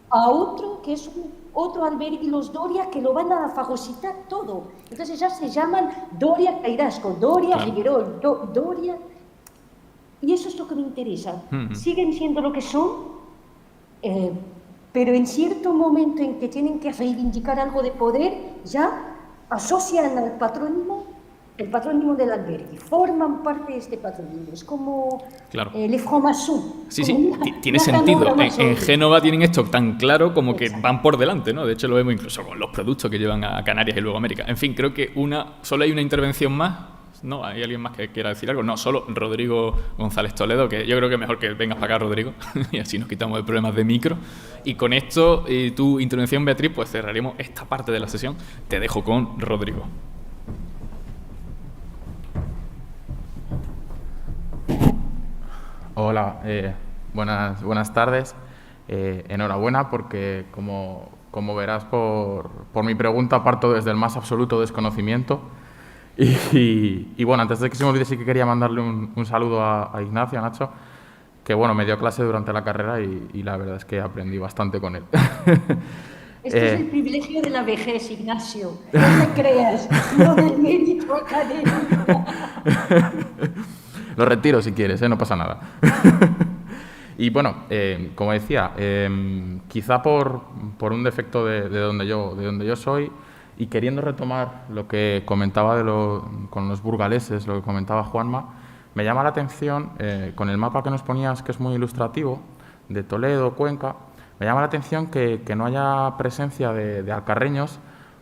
a otro, que es otro albergue, los Doria, que lo van a fagocitar todo. Entonces ya se llaman Doria Cairasco, Doria Riverol, Doria... Y eso es lo que me interesa. Siguen siendo lo que son, pero en cierto momento en que tienen que reivindicar algo de poder, ya asocian al patrónimo el patronismo del albergue, forman parte de este patronismo. Es como Claro. Le franc-maçon. Sí, sí, tiene sentido. En Génova tienen esto tan claro como que van por delante, ¿no? De hecho, lo vemos incluso con los productos que llevan a Canarias y luego a América. En fin, creo que solo hay una intervención más. ¿No? ¿Hay alguien más que quiera decir algo? No, solo Rodrigo González Toledo, que yo creo que es mejor que vengas para acá, Rodrigo, y así nos quitamos de problemas de micro. Y con esto, tu intervención, Beatriz, pues cerraremos esta parte de la sesión. Te dejo con Rodrigo. Hola, buenas tardes. Enhorabuena porque, como verás por mi pregunta, parto desde el más absoluto desconocimiento. Y bueno, antes de que se me olvide, sí que quería mandarle un saludo a Ignacio, a Nacho, que bueno, me dio clase durante la carrera y la verdad es que aprendí bastante con él. Este es el privilegio de la vejez, Ignacio. No te creas, no del mérito académico. Lo retiro si quieres, no pasa nada. Y bueno, como decía, quizá por un defecto de donde yo soy, y queriendo retomar lo que comentaba con los burgaleses, lo que comentaba Juanma, me llama la atención, con el mapa que nos ponías, que es muy ilustrativo, de Toledo, Cuenca, me llama la atención que no haya presencia de alcarreños,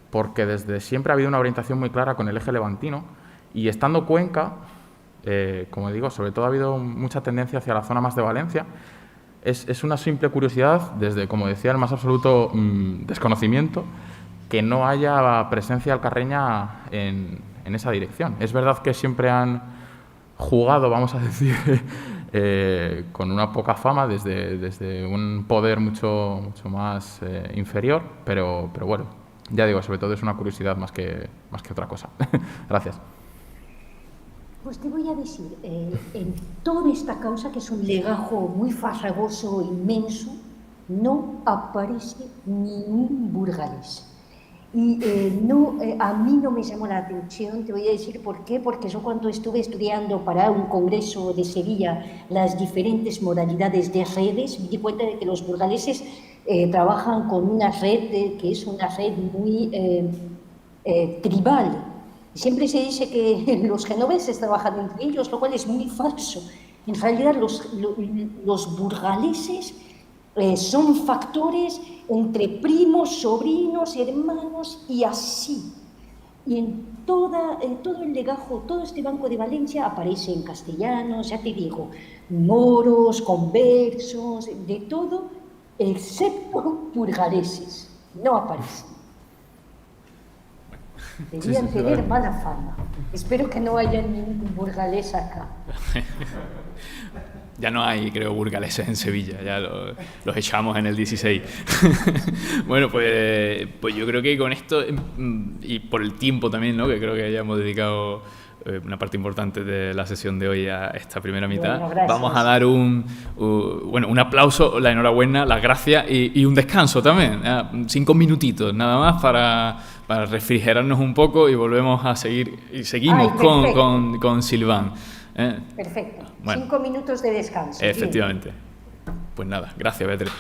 porque desde siempre ha habido una orientación muy clara con el eje levantino, y estando Cuenca, como digo, sobre todo ha habido mucha tendencia hacia la zona más de Valencia. Es una simple curiosidad, desde, como decía, el más absoluto desconocimiento, que no haya presencia alcarreña en esa dirección. Es verdad que siempre han jugado, vamos a decir, con una poca fama, desde un poder mucho más inferior, pero bueno, ya digo, sobre todo es una curiosidad más que otra cosa. Gracias. Pues te voy a decir, en toda esta causa, que es un legajo muy farragoso, inmenso, no aparece ningún burgalés. Y a mí no me llamó la atención, te voy a decir por qué, porque yo cuando estuve estudiando para un congreso de Sevilla las diferentes modalidades de redes, me di cuenta de que los burgaleses trabajan con una red que es una red muy tribal. Siempre se dice que los genoveses trabajan entre ellos, lo cual es muy falso. En realidad los burgaleses son factores entre primos, sobrinos, hermanos y así. Y en todo el legajo, todo este Banco de Valencia aparece en castellanos, ya te digo, moros, conversos, de todo, excepto burgaleses. No aparecen. Deberían tener mala fama. Espero que no haya ningún burgalés acá. Ya no hay, creo, burgaleses en Sevilla, ya los echamos en el 16. Bueno, pues yo creo que con esto, y por el tiempo también, ¿no?, que creo que ya hemos dedicado una parte importante de la sesión de hoy a esta primera mitad, bueno, vamos a dar un aplauso, la enhorabuena, las gracias y un descanso también, 5 minutitos nada más para refrigerarnos un poco y volvemos a seguir, y seguimos con Silván. Perfecto. Bueno, 5 minutos de descanso. efectivamente. Bien. Pues nada, gracias, Beatriz.